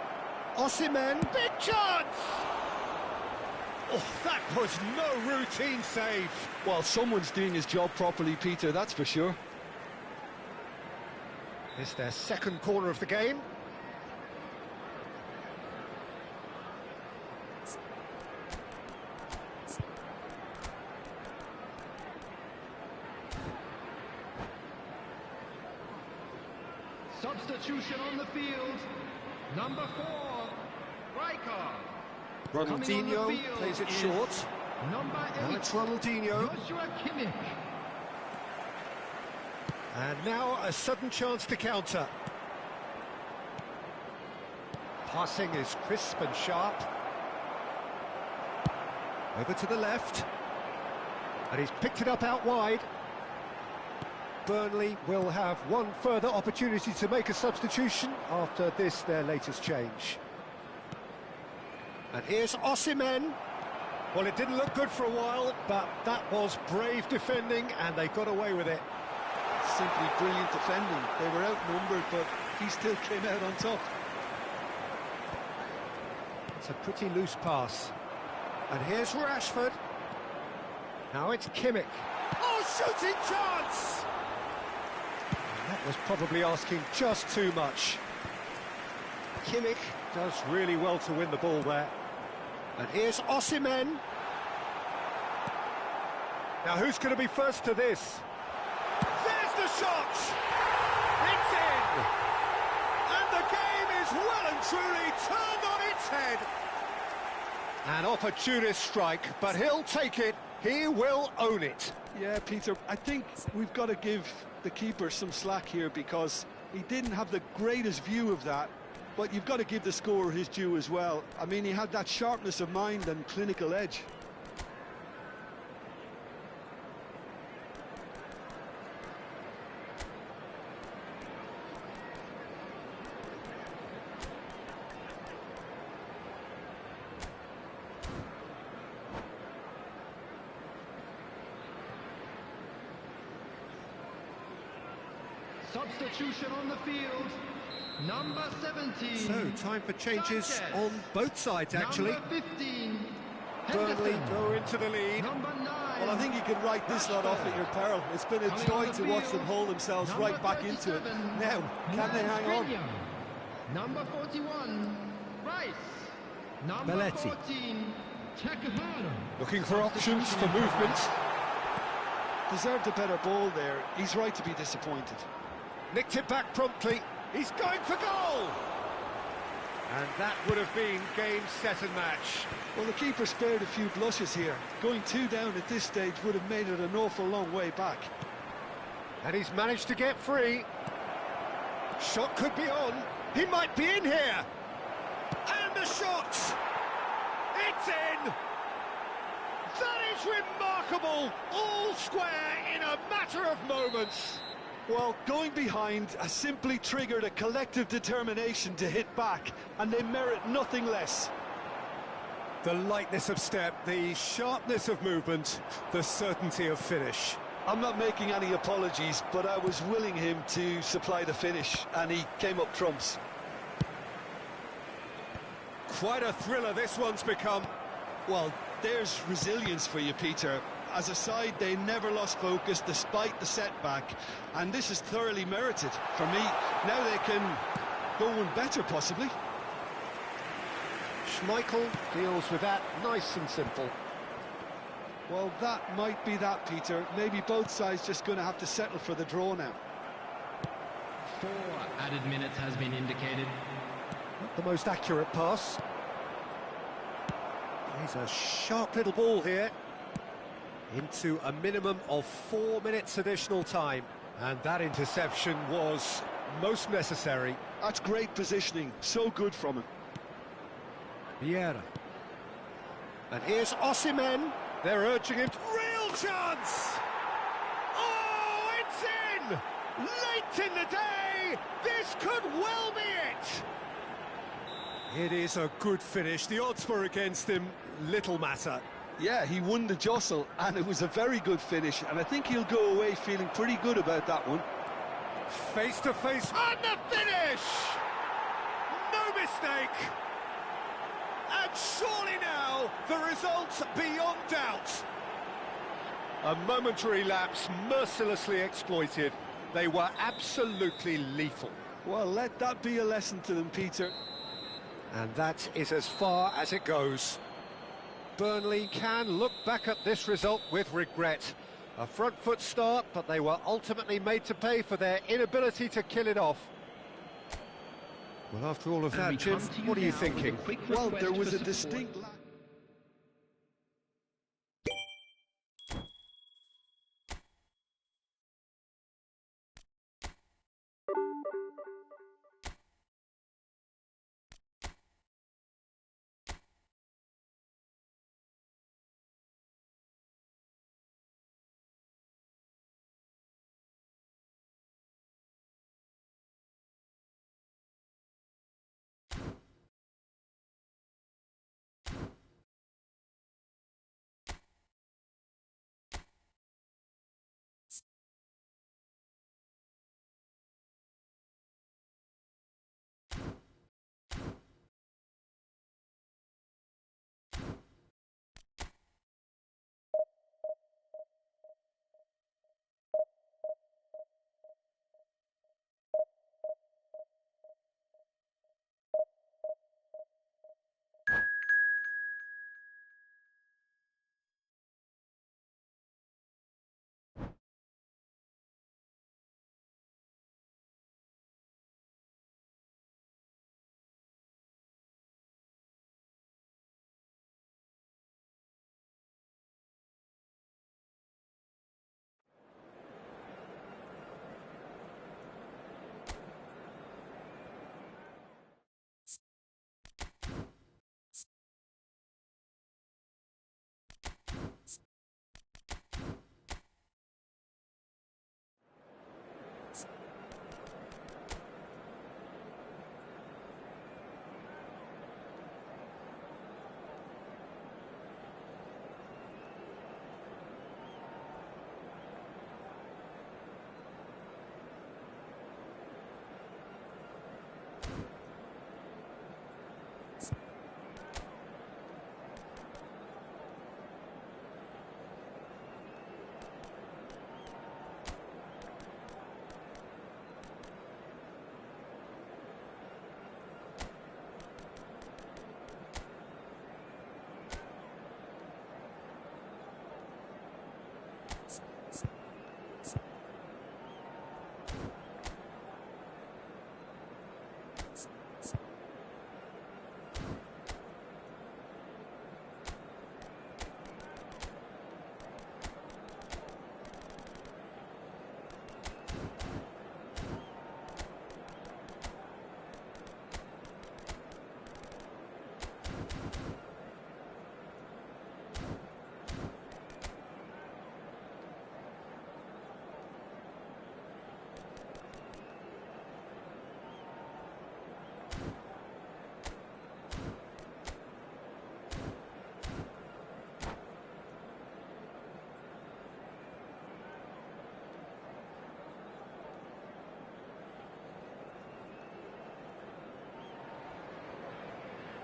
Osimhen, big chance! Oh, that was no routine save. Well, someone's doing his job properly, Peter, that's for sure. It's their second corner of the game. Substitution on the field. Number 4. Rijkaard. Ronaldinho plays it short. Number 8. Now it's Ronaldinho. Joshua Kimmich. And now a sudden chance to counter. Passing is crisp and sharp. Over to the left. And he's picked it up out wide. Burnley will have one further opportunity to make a substitution after this, their latest change. And here's Osimhen. Well, it didn't look good for a while, but that was brave defending, and they got away with it. Simply brilliant defending. They were outnumbered, but he still came out on top. It's a pretty loose pass. And here's Rashford. Now it's Kimmich. Oh, shooting chance! That was probably asking just too much. Kimmich does really well to win the ball there. And here's Osimhen. Now who's going to be first to this? There's the shot! It's in! And the game is well and truly turned on its head. An opportunist strike, but he'll take it. He will own it. Yeah, Peter, I think we've got to give the keeper some slack here because he didn't have the greatest view of that, but you've got to give the scorer his due as well. I mean, he had that sharpness of mind and clinical edge. Substitution on the field. Number 17. So, time for changes Sanchez. on both sides, actually. Number 15. Burnley Henderson. go into the lead. Number 9. Well, I think you can write this lot off at your peril. It's been a Coming joy on the to watch field, them hold themselves number right back into it. 37, Now, can they hang on? Skriniar. Number 41. Rice. Number Belletti. 14. Takahara. Looking for options for movement. Deserved a better ball there. He's right to be disappointed. Nicked it back promptly. He's going for goal! And that would have been game, set and match. Well, the keeper spared a few blushes here. Going 2 down at this stage would have made it an awful long way back. And he's managed to get free. Shot could be on. He might be in here. And the shot! It's in! That is remarkable! All square in a matter of moments. Well, going behind has simply triggered a collective determination to hit back, and they merit nothing less. The lightness of step, the sharpness of movement, the certainty of finish. I'm not making any apologies, but I was willing him to supply the finish, and he came up trumps. Quite a thriller this one's become. Well, there's resilience for you, Peter. As a side, they never lost focus despite the setback, and this is thoroughly merited for me. Now they can go one better, possibly. Schmeichel deals with that nice and simple. Well, that might be that, Peter. Maybe both sides just going to have to settle for the draw now. 4 added minutes has been indicated. Not the most accurate pass. He's a sharp little ball here. Into a minimum of 4 minutes additional time. And that interception was most necessary. That's great positioning, so good from him. Vieira. And here's Osimhen. They're urging him. Real chance! Oh, it's in! Late in the day, this could well be it! It is a good finish. The odds were against him, little matter. Yeah, he won the jostle, and it was a very good finish, and I think he'll go away feeling pretty good about that one. Face to face, and the finish! No mistake! And surely now, the result's beyond doubt. A momentary lapse mercilessly exploited. They were absolutely lethal. Well, let that be a lesson to them, Peter. And that is as far as it goes. Burnley can look back at this result with regret. A front foot start, but they were ultimately made to pay for their inability to kill it off. Well, after all of that, Jim, what are you thinking? Well, there was a distinct lack.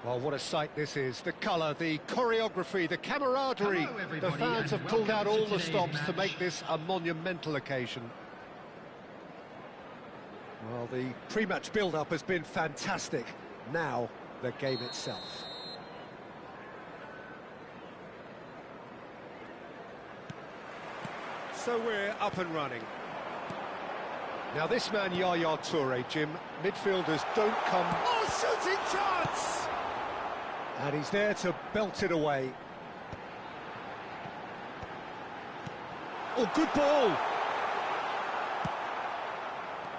Well, what a sight this is. The colour, the choreography, the camaraderie. The fans have pulled out all the stops to make this a monumental occasion. Well, the pre-match build-up has been fantastic. Now, the game itself. So we're up and running. Now this man, Yaya Toure, Jim, midfielders don't come... Oh, shooting chance! And he's there to belt it away. Oh, good ball!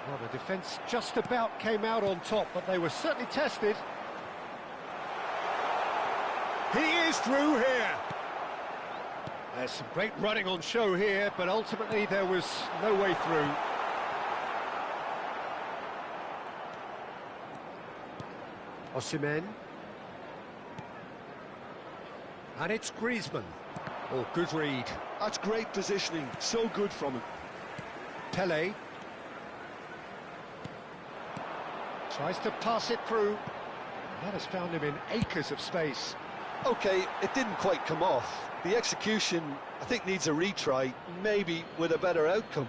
Well, the defence just about came out on top, but they were certainly tested. He is through here. There's some great running on show here, but ultimately there was no way through. Osimhen. And it's Griezmann. Oh, good read. That's great positioning, so good from him. Pele. Tries to pass it through. That has found him in acres of space. Okay, it didn't quite come off. The execution, I think, needs a retry, maybe with a better outcome.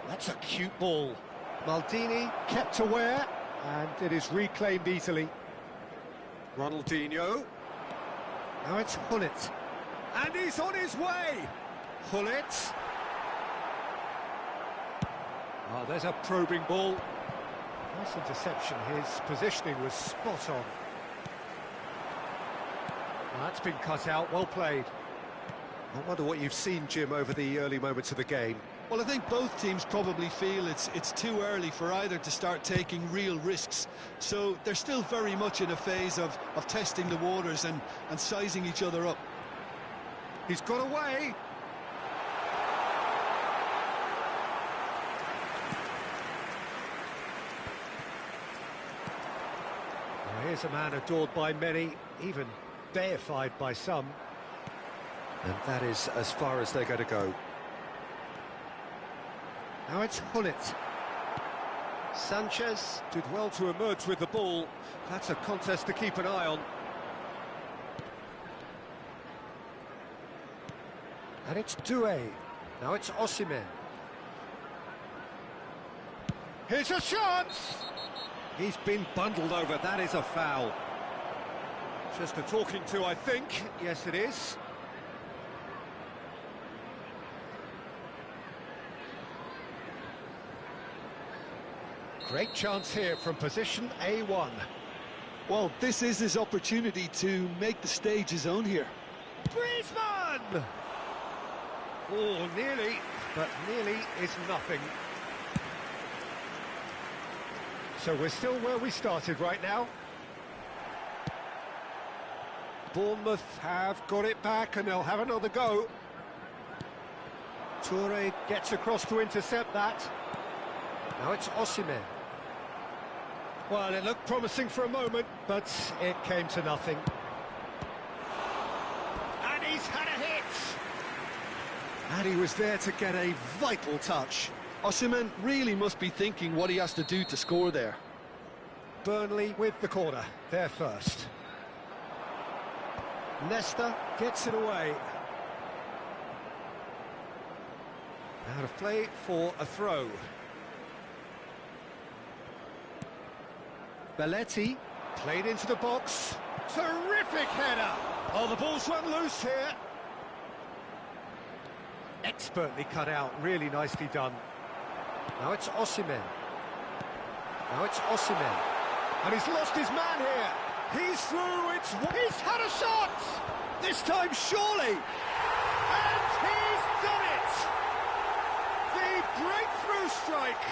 That's a cute ball. Maldini kept aware, and it is reclaimed easily. Ronaldinho. Now it's Hullet. And he's on his way! Hullet. Oh, there's a probing ball. Nice interception. His positioning was spot on. Well, that's been cut out. Well played. I wonder what you've seen, Jim, over the early moments of the game. Well, I think both teams probably feel it's too early for either to start taking real risks. So they're still very much in a phase of testing the waters and sizing each other up. He's got away. Well, here's a man adored by many, even deified by some. And that is as far as they're going to go. Now it's Hullet. Sanchez did well to emerge with the ball. That's a contest to keep an eye on. And it's Doué. Now it's Osimhen. Here's a chance! He's been bundled over. That is a foul. Just a talking to, I think. Yes, it is. Great chance here from position A1. Well, this is his opportunity to make the stage his own here. Griezmann! Oh, nearly, but nearly is nothing. So we're still where we started right now. Bournemouth have got it back and they'll have another go. Toure gets across to intercept that. Now it's Osimhen. Well, it looked promising for a moment, but it came to nothing. And he's had a hit! And he was there to get a vital touch. Osimhen really must be thinking what he has to do to score there. Burnley with the corner, there first. Nesta gets it away. Out of play for a throw. Belletti played into the box. Terrific header! Oh, the ball's run loose here. Expertly cut out, really nicely done. Now it's Osimhen. Now it's Osimhen. And he's lost his man here. He's through, he's had a shot! This time, surely! And he's done it! The breakthrough strike!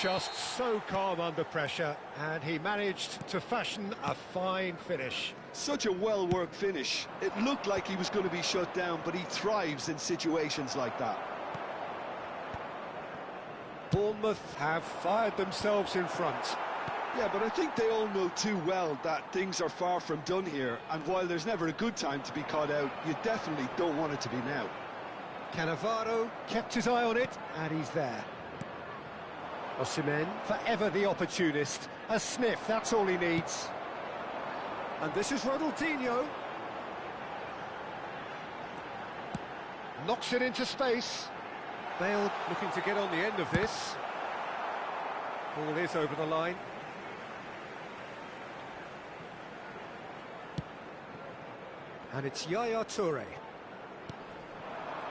Just so calm under pressure, and he managed to fashion a fine finish. Such a well-worked finish. It looked like he was going to be shut down, but he thrives in situations like that. Bournemouth have fired themselves in front. Yeah, but I think they all know too well that things are far from done here, and while there's never a good time to be caught out, you definitely don't want it to be now. Cannavaro kept his eye on it, and he's there. Osimhen, forever the opportunist. A sniff, that's all he needs. And this is Ronaldinho. Knocks it into space. Bale looking to get on the end of this. Ball is over the line. And it's Yaya Toure.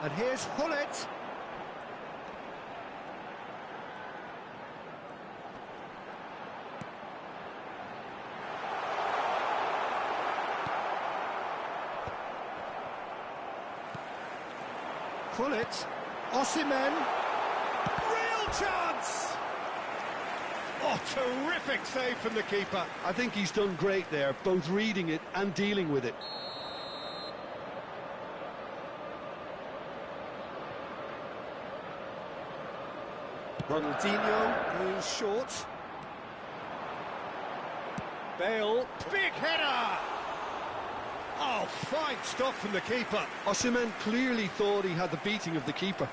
And here's Hullet. Hullet. Osimhen. Real chance! Oh, terrific save from the keeper. I think he's done great there, both reading it and dealing with it. Ronaldinho is short. Bale, big header! Oh, fine stop from the keeper. Osimhen clearly thought he had the beating of the keeper.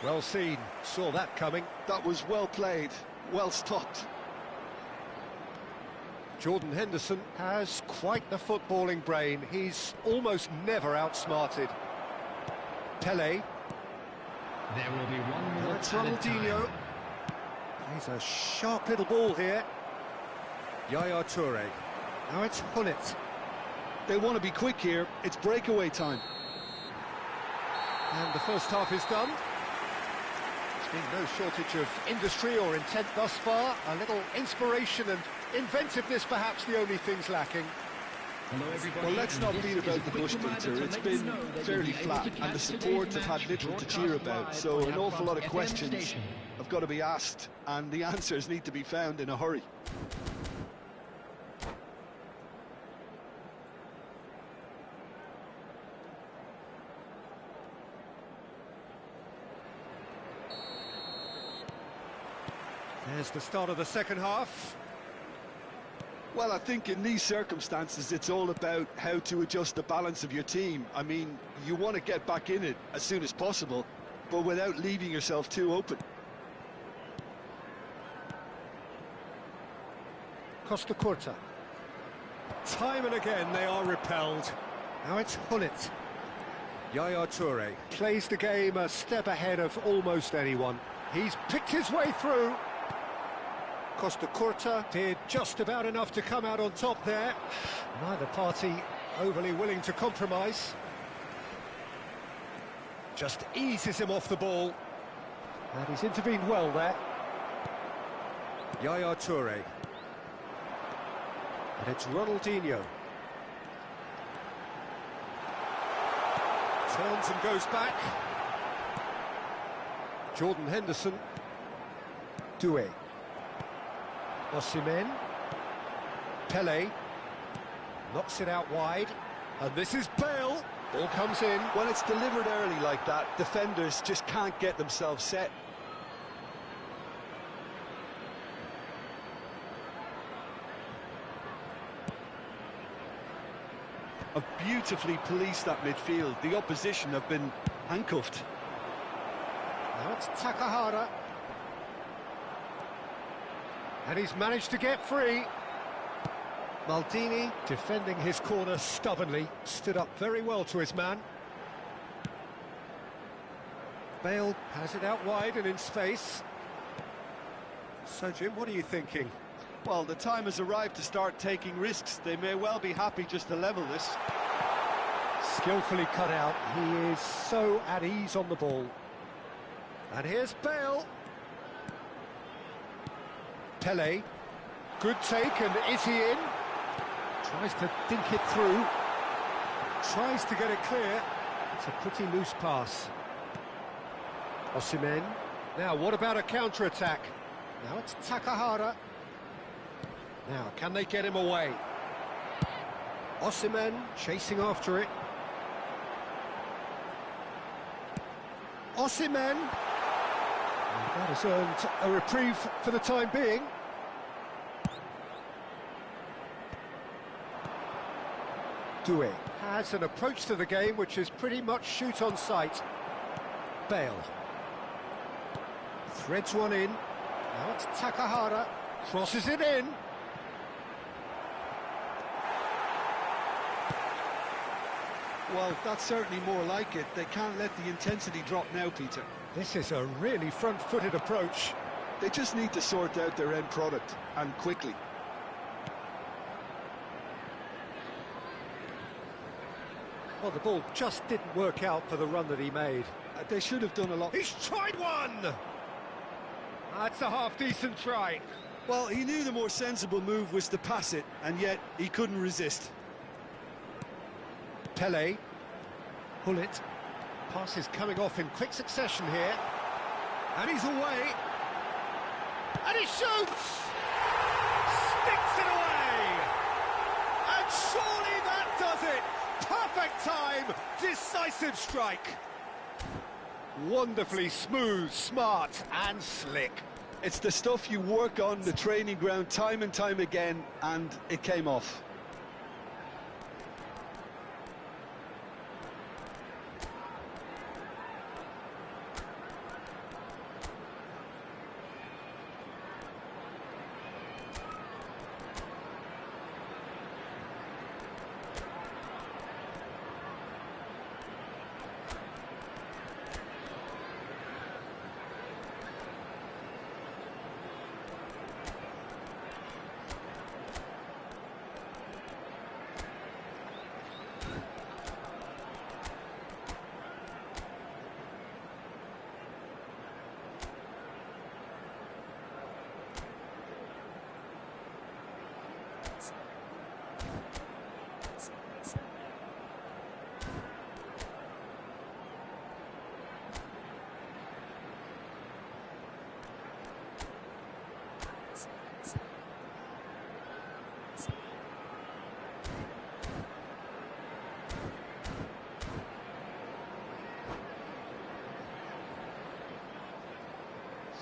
Well seen, saw that coming. That was well played, well stopped. Jordan Henderson has quite the footballing brain. He's almost never outsmarted. Pele. There will be one more. It's added Ronaldinho. time. He's a sharp little ball here. Yaya Toure. Now it's Hullet. They want to be quick here, it's breakaway time. And the first half is done. There's been no shortage of industry or intent thus far. A little inspiration and inventiveness, perhaps the only things lacking. Hello everybody. Well, let's not beat about the bush, Peter. It's been fairly flat, and the support have had little to cheer about, so an awful lot of questions have got to be asked, and the answers need to be found in a hurry. There's the start of the second half. Well, I think in these circumstances, it's all about how to adjust the balance of your team. I mean, you want to get back in it as soon as possible, but without leaving yourself too open. Costa Curta. Time and again they are repelled. Now it's Hullet. Yaya Toure plays the game a step ahead of almost anyone. He's picked his way through. Costa Curta did just about enough to come out on top there. Neither party overly willing to compromise. Just eases him off the ball. And he's intervened well there. Yaya Toure. And it's Ronaldinho. Turns and goes back. Jordan Henderson. Doué. Osimhen. Pele. Knocks it out wide. And this is Bale. Ball comes in. When it's delivered early like that, defenders just can't get themselves set. Have beautifully policed that midfield. The opposition have been handcuffed. Now it's Takahara. And he's managed to get free. Maldini defending his corner stubbornly, stood up very well to his man. Bale has it out wide and in space. So, Jim, what are you thinking? Well, the time has arrived to start taking risks. They may well be happy just to level this. Skillfully cut out. He is so at ease on the ball. And here's Bale. Pele. Good take, and is he in? Tries to dink it through. Tries to get it clear. It's a pretty loose pass. Osimhen. Now, what about a counter-attack? Now it's Takahara. Now, can they get him away? Osimhen chasing after it. Osimhen. And that has earned a reprieve for the time being. Doué has an approach to the game which is pretty much shoot on sight. Bale. Threads one in. Now it's Takahara. Crosses it in. Well, that's certainly more like it. They can't let the intensity drop now, Peter. This is a really front-footed approach. They just need to sort out their end product, and quickly. Well, the ball just didn't work out for the run that he made. They should have done a lot. He's tried one! That's a half-decent try. Well, he knew the more sensible move was to pass it, and yet he couldn't resist. Pele. Hullet. Pass is coming off in quick succession here. And he's away. And he shoots! Sticks it away! And surely that does it! Perfect time! Decisive strike! Wonderfully smooth, smart and slick. It's the stuff you work on the training ground time and time again, and it came off.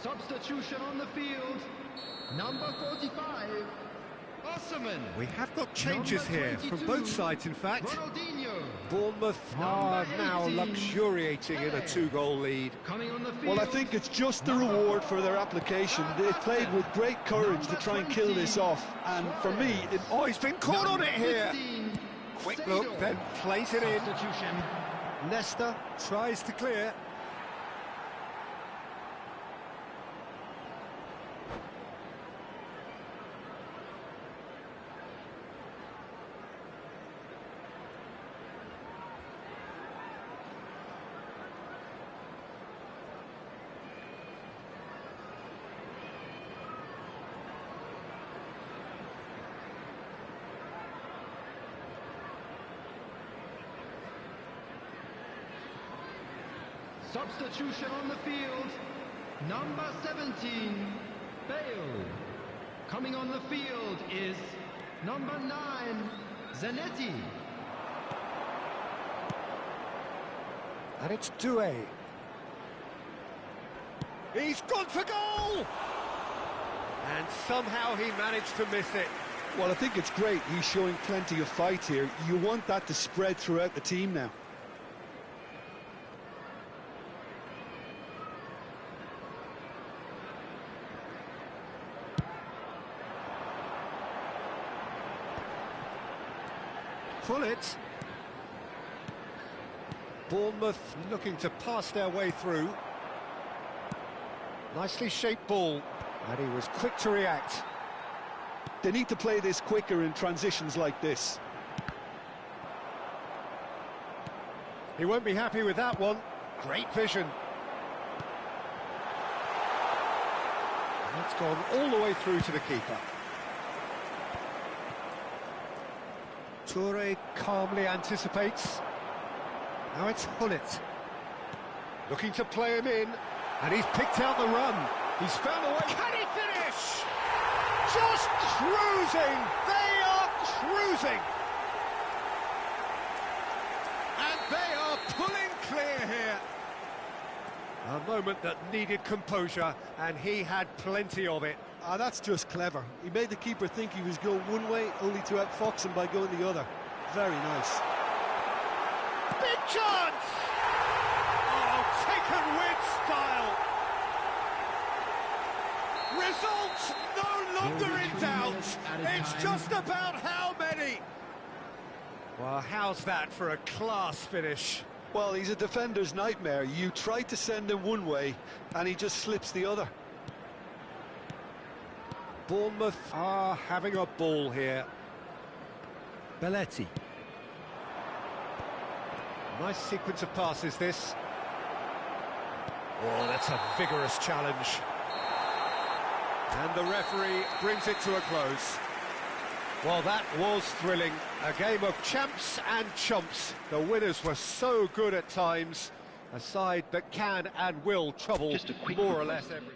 Substitution on the field, number 45, Osman. We have got changes Number here from 22, both sides, in fact. Ronaldinho. Bournemouth are Number now 18, luxuriating in a Pele. 2-goal lead. Coming on the field. Well, I think it's just the reward for their application. They played with great courage to try and kill this off, and for me, Oh, he's been caught on it here. 15, Quick Sado. look, then plays it in. Substitution. Leicester tries to clear. Substitution on the field, number 17, Bale. Coming on the field is number 9, Zanetti. And it's Doué. He's gone for goal! And somehow he managed to miss it. well, I think it's great. He's showing plenty of fight here. You want that to spread throughout the team now. Hullet. Bournemouth looking to pass their way through. Nicely shaped ball, and he was quick to react. They need to play this quicker in transitions like this. He won't be happy with that one. Great vision. And it's gone all the way through to the keeper. Toure calmly anticipates. Now it's Hullet. Looking to play him in, and he's picked out the run. He's found a way. Can he finish? Just cruising! They are cruising! And they are pulling clear here. A moment that needed composure, and he had plenty of it. Ah, that's just clever. He made the keeper think he was going one way, only to outfox him by going the other. Very nice. Big chance! Oh, taken with style. Results no longer in doubt. It's just about how many. Well, how's that for a class finish? Well, he's a defender's nightmare. You try to send him one way, and he just slips the other. Bournemouth are having a ball here. Belletti. Nice sequence of passes, this. Oh, that's a vigorous challenge. And the referee brings it to a close. Well, that was thrilling. A game of champs and chumps. The winners were so good at times. A side that can and will trouble more or less every...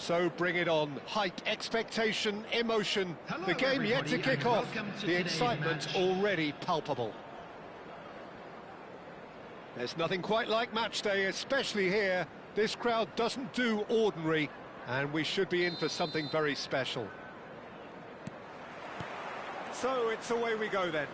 So bring it on. Hype, expectation, emotion. Hello, the game yet to everybody, kick and off. welcome to The today's excitement match. already palpable. There's nothing quite like match day, especially here. This crowd doesn't do ordinary, and we should be in for something very special. So it's away we go then.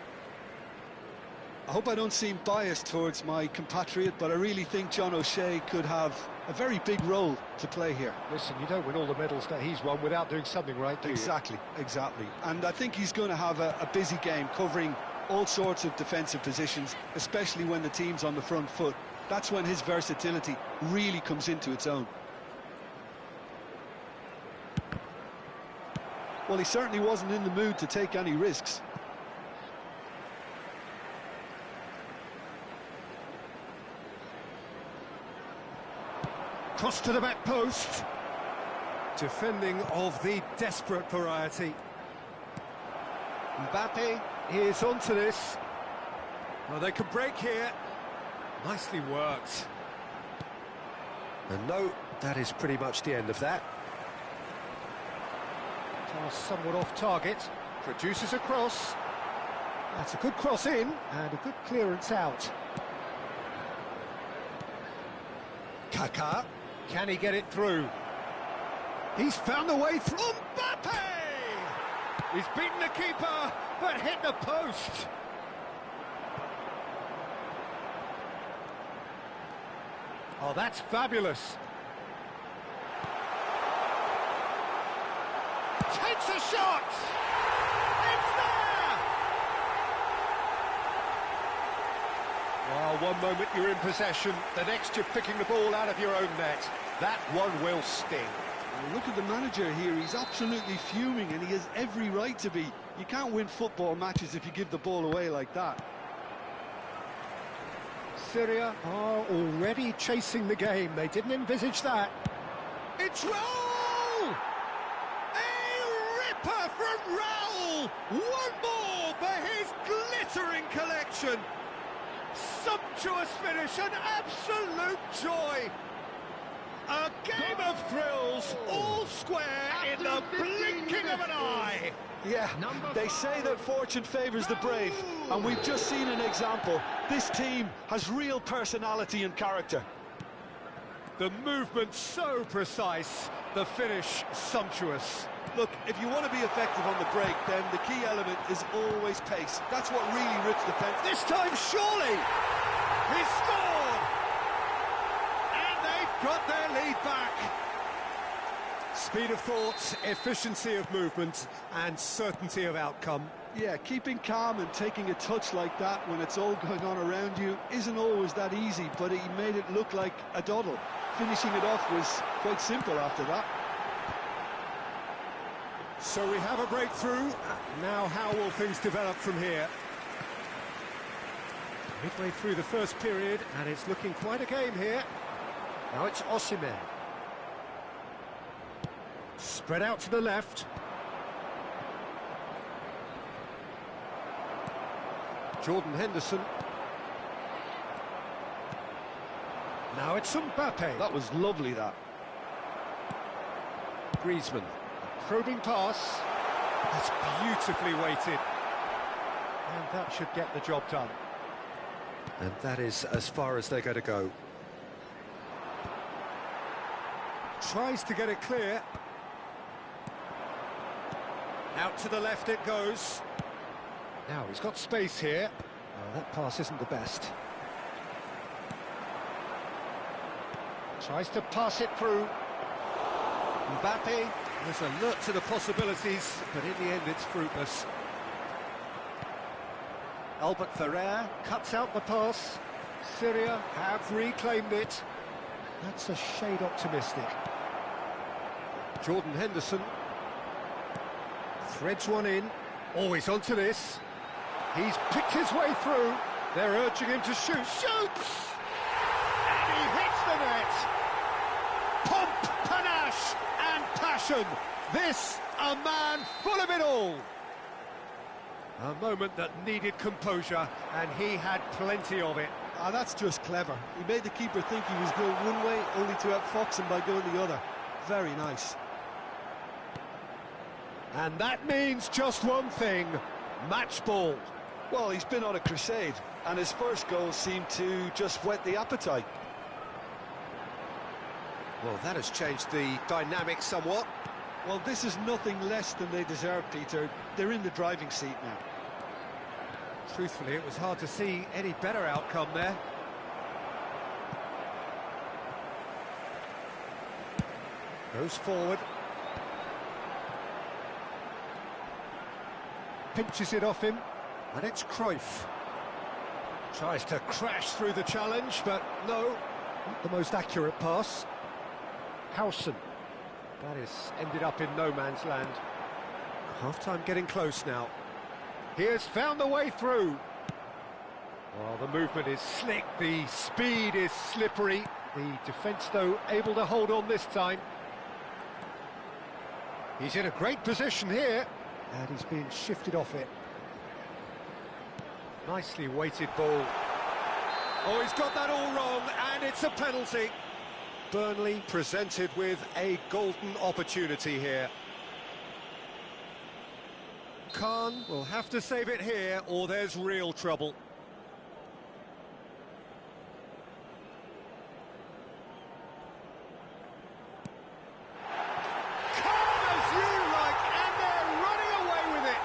I hope I don't seem biased towards my compatriot, but I really think John O'Shea could have a very big role to play here. Listen, you don't win all the medals that he's won without doing something right, do you? Exactly. And I think he's going to have a busy game covering all sorts of defensive positions, especially when the team's on the front foot. That's when his versatility really comes into its own. Well, he certainly wasn't in the mood to take any risks. Cross to the back post. Defending of the desperate variety. Mbappe is onto this. Well, they could break here. Nicely worked. And no, that is pretty much the end of that. Pass somewhat off target. Produces a cross. That's a good cross in and a good clearance out. Kaká. Can he get it through? He's found a way through. Mbappe! He's beaten the keeper, but hit the post. Oh, that's fabulous. Takes a shot! It's there! Well, one moment you're in possession, the next you're picking the ball out of your own net. That one will sting. Well, look at the manager here, he's absolutely fuming and he has every right to be. You can't win football matches if you give the ball away like that. Syria are already chasing the game. They didn't envisage that. It's Raul! A ripper from Raul! One more for his glittering collection. Sumptuous finish, an absolute joy. A game of thrills, all square in the blinking of an eye. Yeah, they say that fortune favours the brave, and we've just seen an example. This team has real personality and character. The movement so precise, the finish sumptuous. Look, if you want to be effective on the break, then the key element is always pace. That's what really rips defence. This time, surely! He's scored! And they've got their lead back. Speed of thought, efficiency of movement, and certainty of outcome. Yeah, keeping calm and taking a touch like that when it's all going on around you isn't always that easy, but he made it look like a doddle. Finishing it off was quite simple after that. So we have a breakthrough. Now how will things develop from here? Midway through the first period, and it's looking quite a game here. Now it's Osimhen. Spread out to the left. Jordan Henderson. Now it's Mbappe. That was lovely, that. Griezmann. A probing pass. That's beautifully weighted. And that should get the job done. And that is as far as they're going to go. Tries to get it clear. Out to the left it goes. Now he's got space here. Oh, that pass isn't the best. Tries to pass it through. Mbappe was alert to the possibilities, but in the end it's fruitless. Albert Ferrer cuts out the pass. Syria have reclaimed it. That's a shade optimistic. Jordan Henderson threads one in. Oh, he's onto this. He's picked his way through. They're urging him to shoot. Shoots! And he hits the net. Pomp, panache and passion. This, a man full of it all. A moment that needed composure, and he had plenty of it. Ah, that's just clever. He made the keeper think he was going one way, only to outfox him by going the other. Very nice. And that means just one thing, match ball. Well, he's been on a crusade, and his first goal seemed to just whet the appetite. Well, that has changed the dynamic somewhat. Well, this is nothing less than they deserve, Peter. They're in the driving seat now. Truthfully, it was hard to see any better outcome there. Goes forward. Pinches it off him, and it's Cruyff. Tries to crash through the challenge, but no, not the most accurate pass. Howson. That is ended up in no man's land. Half-time getting close now. He has found the way through. Well, the movement is slick, the speed is slippery. The defence, though, able to hold on this time. He's in a great position here, and he's being shifted off it. Nicely weighted ball. Oh, he's got that all wrong, and it's a penalty. Burnley presented with a golden opportunity here. Khan will have to save it here, or there's real trouble. Calm as you like, and they're running away with it.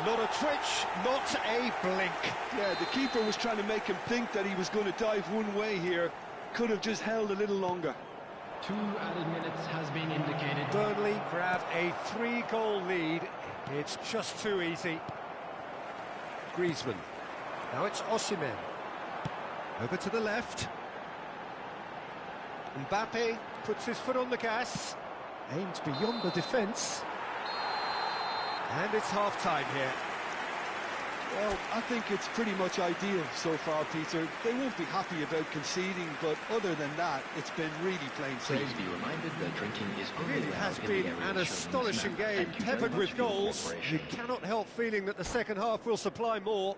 Not a twitch, not a blink. Yeah, the keeper was trying to make him think that he was going to dive one way here. Could have just held a little longer. 2 added minutes has been indicated. Burnley grab a 3-goal lead. It's just too easy. Griezmann. Now it's Osimhen. Over to the left. Mbappe puts his foot on the gas. Aims beyond the defence. And it's half-time here. Well, I think it's pretty much ideal so far, Peter. They won't be happy about conceding, but other than that, it's been really plain sailing. Please be reminded that drinking is It only really allowed has in the been area an shown astonishing on this map. game, Thank you very peppered much with for your goals. You cooperation. cannot help feeling that the second half will supply more.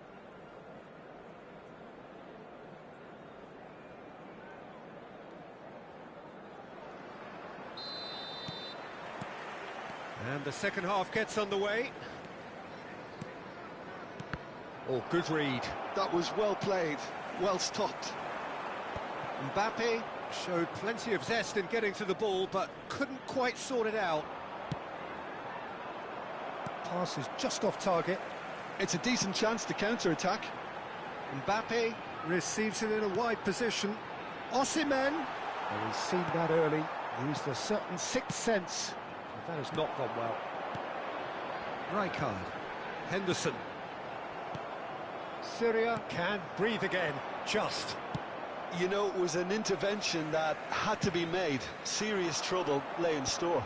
And the second half gets underway. Oh, good read. That was well played, well stopped. Mbappe showed plenty of zest in getting to the ball, but couldn't quite sort it out. Pass is just off target. It's a decent chance to counter-attack. Mbappe receives it in a wide position. Osimhen, and he's seen that early, used a certain sixth sense. That has not gone well. Rijkaard, Henderson. Syria can breathe again, just. You know, it was an intervention that had to be made. Serious trouble lay in store.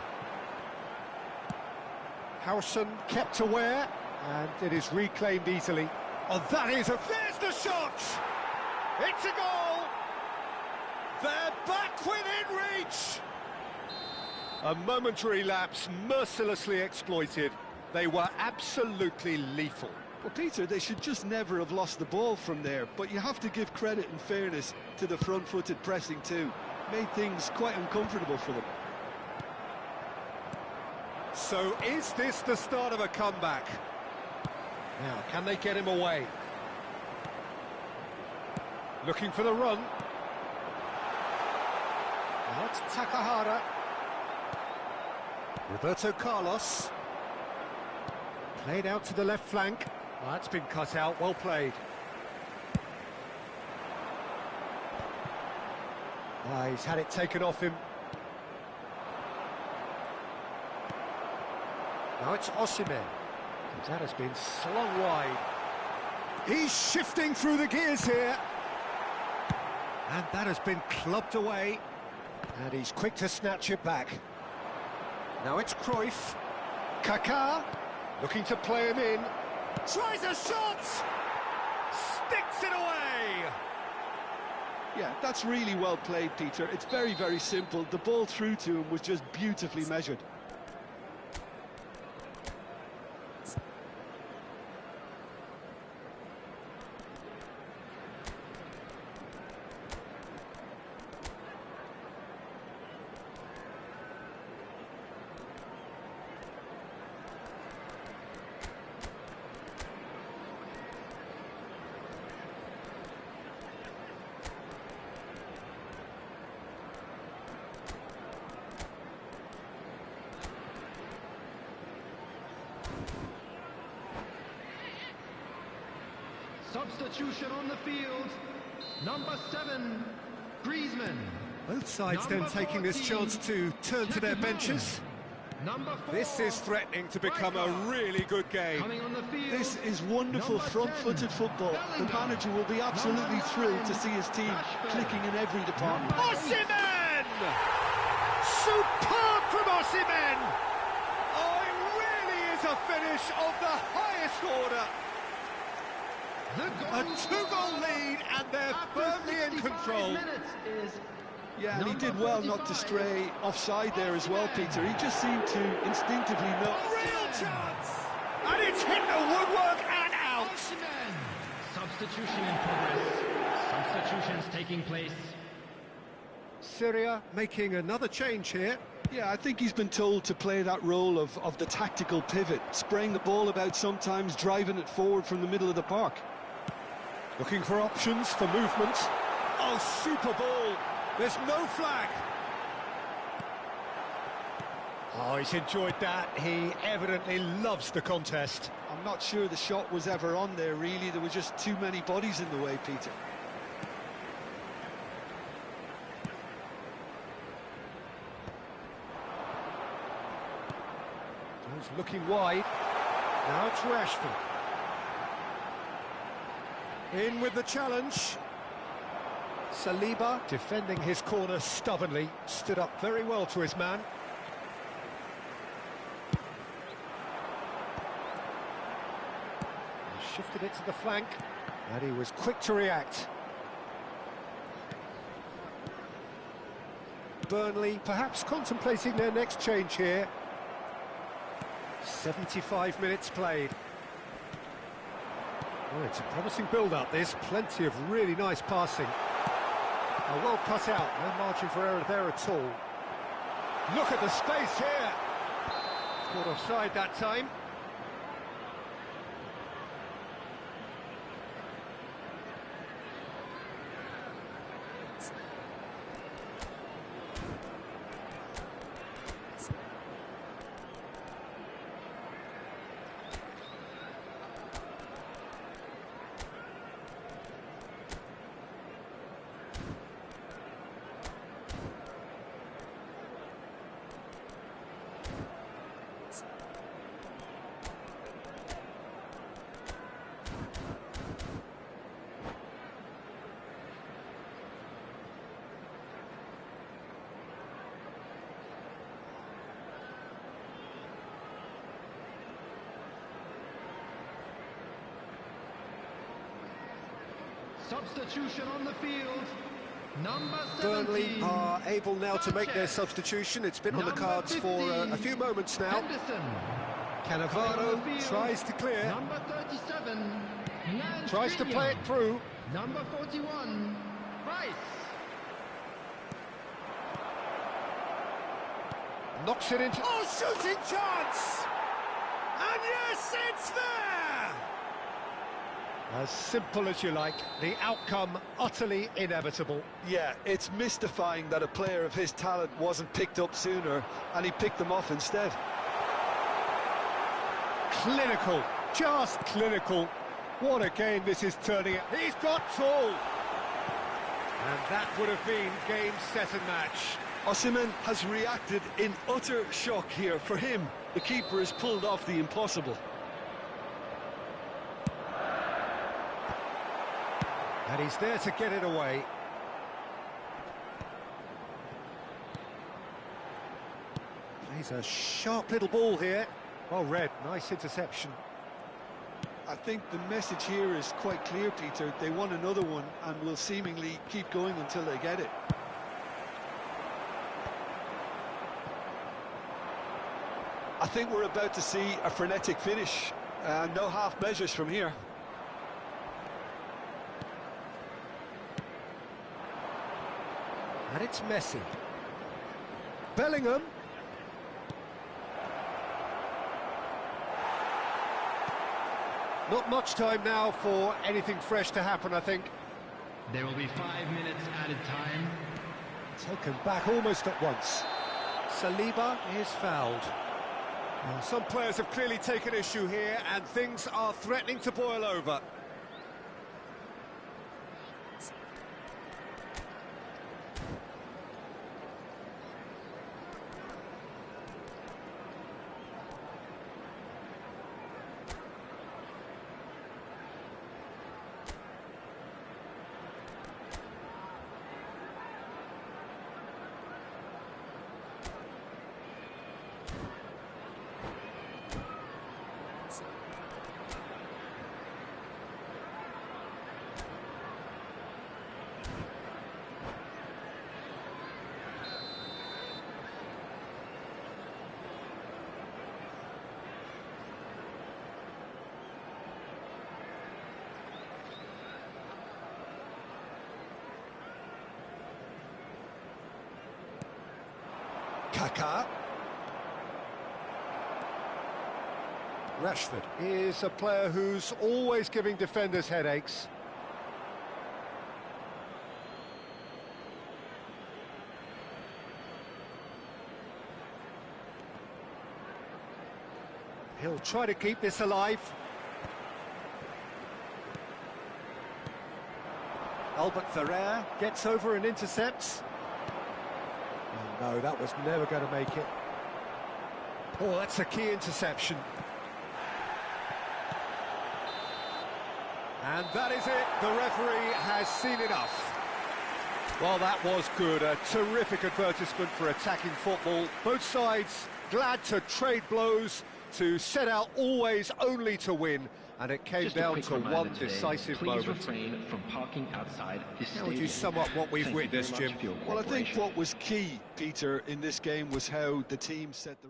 Howson kept aware, and it is reclaimed easily. Oh, that is a... There's the shot! It's a goal! They're back within reach! A momentary lapse, mercilessly exploited. They were absolutely lethal. Well, Peter, they should just never have lost the ball from there, but you have to give credit and fairness to the front-footed pressing too. Made things quite uncomfortable for them. So is this the start of a comeback? Now, can they get him away? Looking for the run. Now it's Takahara. Roberto Carlos. Played out to the left flank. Oh, that's been cut out, well played. Ah, he's had it taken off him. Now it's Osimhen. That has been slung wide. He's shifting through the gears here. And that has been clubbed away. And he's quick to snatch it back. Now it's Cruyff. Kaká, looking to play him in. Tries a shot! Sticks it away! Yeah, that's really well played, Peter. It's very, very simple. The ball through to him was just beautifully measured. Substitution on the field. Number 7, Griezmann. Both sides Number then taking this 14, chance to turn to their benches. Number 4, This is threatening to become a really good game. coming on the field. This is wonderful Number front-footed 10, football. The Bellingham. manager will be absolutely Number thrilled 9, to see his team Rashford. clicking in every department. Osimhen! Superb from Osimhen! Oh, it really is a finish of the highest order. A 2-goal lead, and they're firmly in control. Yeah, and he did well not to stray offside there as well, Peter. He just seemed to instinctively know. A real chance! And it's hit the woodwork and out. Substitution in progress. Substitutions taking place. Syria making another change here. Yeah, I think he's been told to play that role of the tactical pivot, spraying the ball about sometimes, driving it forward from the middle of the park. Looking for options for movement. Oh, super ball. There's no flag. Oh, he's enjoyed that. He evidently loves the contest. I'm not sure the shot was ever on there, really. There were just too many bodies in the way, Peter. He's looking wide. Now to Rashford. In with the challenge. Saliba, defending his corner stubbornly, stood up very well to his man. He shifted it to the flank, and he was quick to react. Burnley perhaps contemplating their next change here. 75 minutes played. Oh, it's a promising build-up, this. Plenty of really nice passing. Oh, well cut out, no margin for error there at all. Look at the space here. Caught offside that time. Substitution on the field. Number 17. Burnley are able now to make their substitution. It's been on the cards 15, for a few moments now. Henderson. Cannavaro tries to clear. Number 37. Tries to play it through. Number 41. Rice. Knocks it into... Oh, shooting chance! And yes, it's there! As simple as you like, the outcome utterly inevitable. Yeah, it's mystifying that a player of his talent wasn't picked up sooner, and he picked them off instead. Clinical, just clinical. What a game this is turning out. He's got tall! And that would have been game, set and match. Osimhen has reacted in utter shock here. For him, the keeper has pulled off the impossible. And he's there to get it away. Plays a sharp little ball here. Well read, nice interception. I think the message here is quite clear, Peter. They want another one and will seemingly keep going until they get it. I think we're about to see a frenetic finish. No half measures from here. And it's Messi. Bellingham. Not much time now for anything fresh to happen, I think. There will be 5 minutes added time. Taken back almost at once. Saliba is fouled. Well, some players have clearly taken issue here, and things are threatening to boil over. Kaká. Rashford is a player who's always giving defenders headaches. He'll try to keep this alive. Albert Ferrer gets over and intercepts. Oh, no, that was never going to make it. Oh, that's a key interception. And that is it. The referee has seen enough. Well, that was good. A terrific advertisement for attacking football. Both sides glad to trade blows, to set out always only to win. And it came down to one decisive moment. Please refrain from parking outside this stadium. How would you sum up what we've witnessed, Jim? Well, I think what was key, Peter, in this game was how the team set the...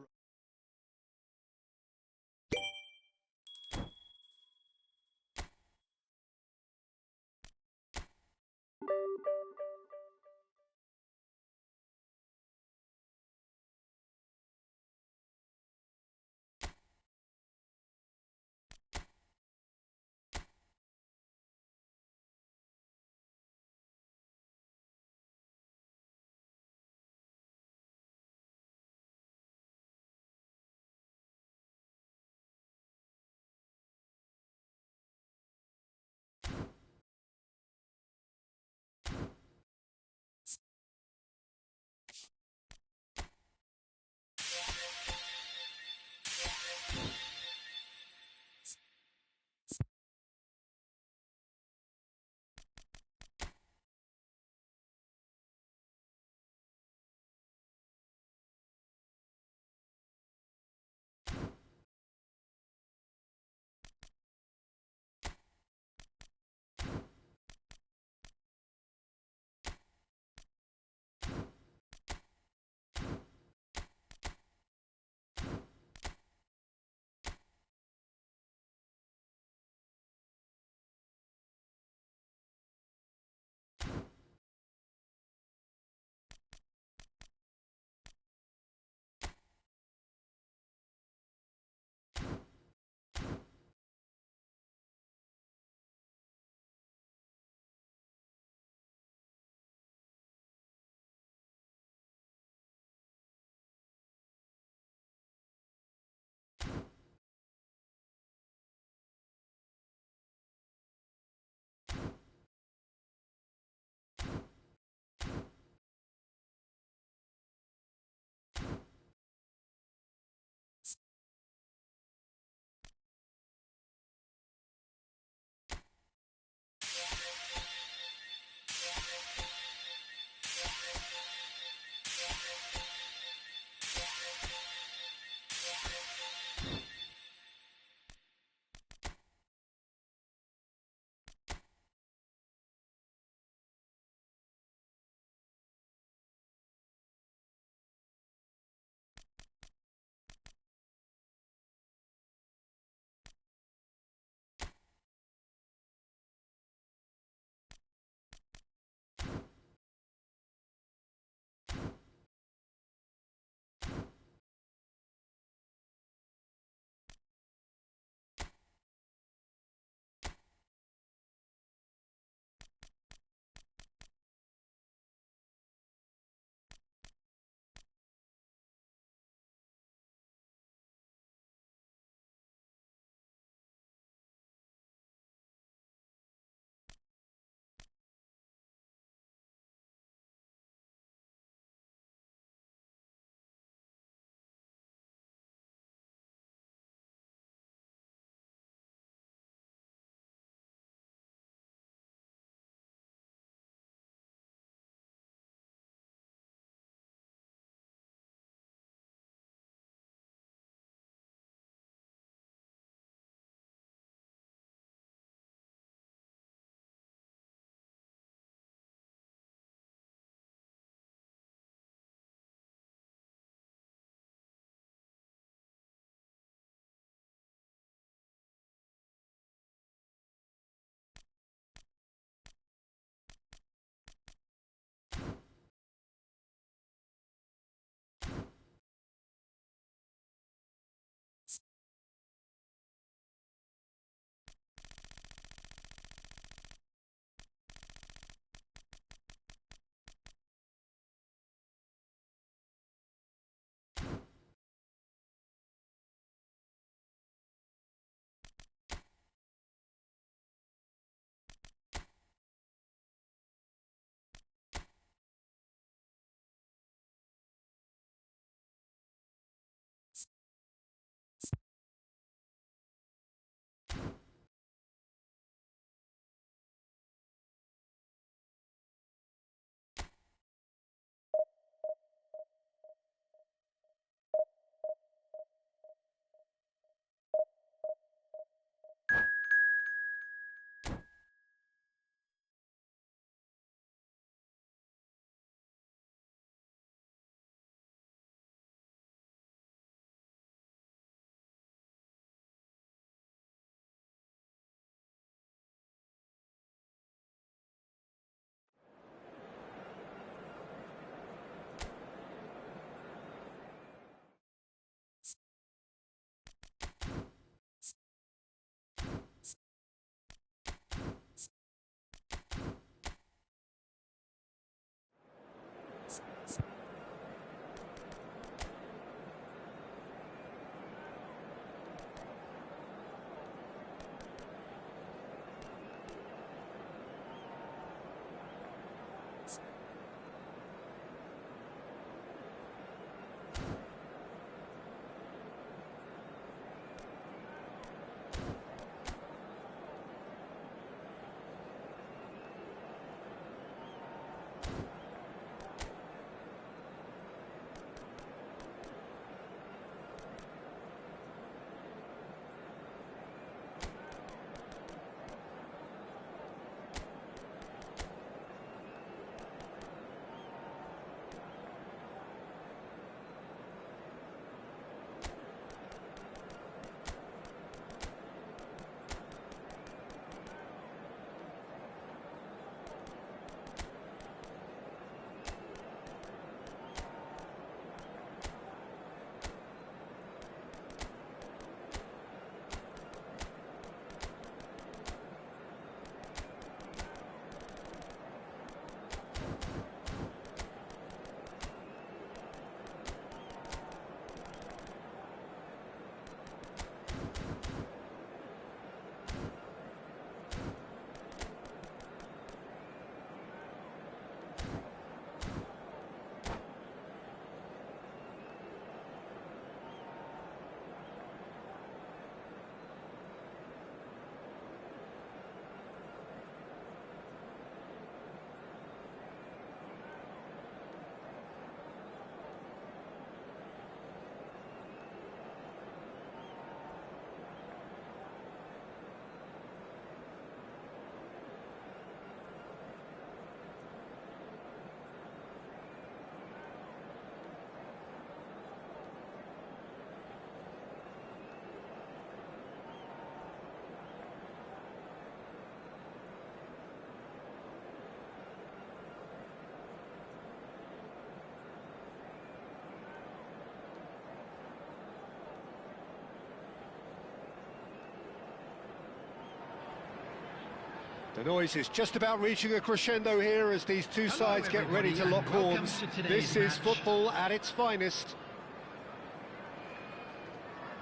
The noise is just about reaching a crescendo here as these two sides get ready to lock welcome horns. to today's This is match. football at its finest.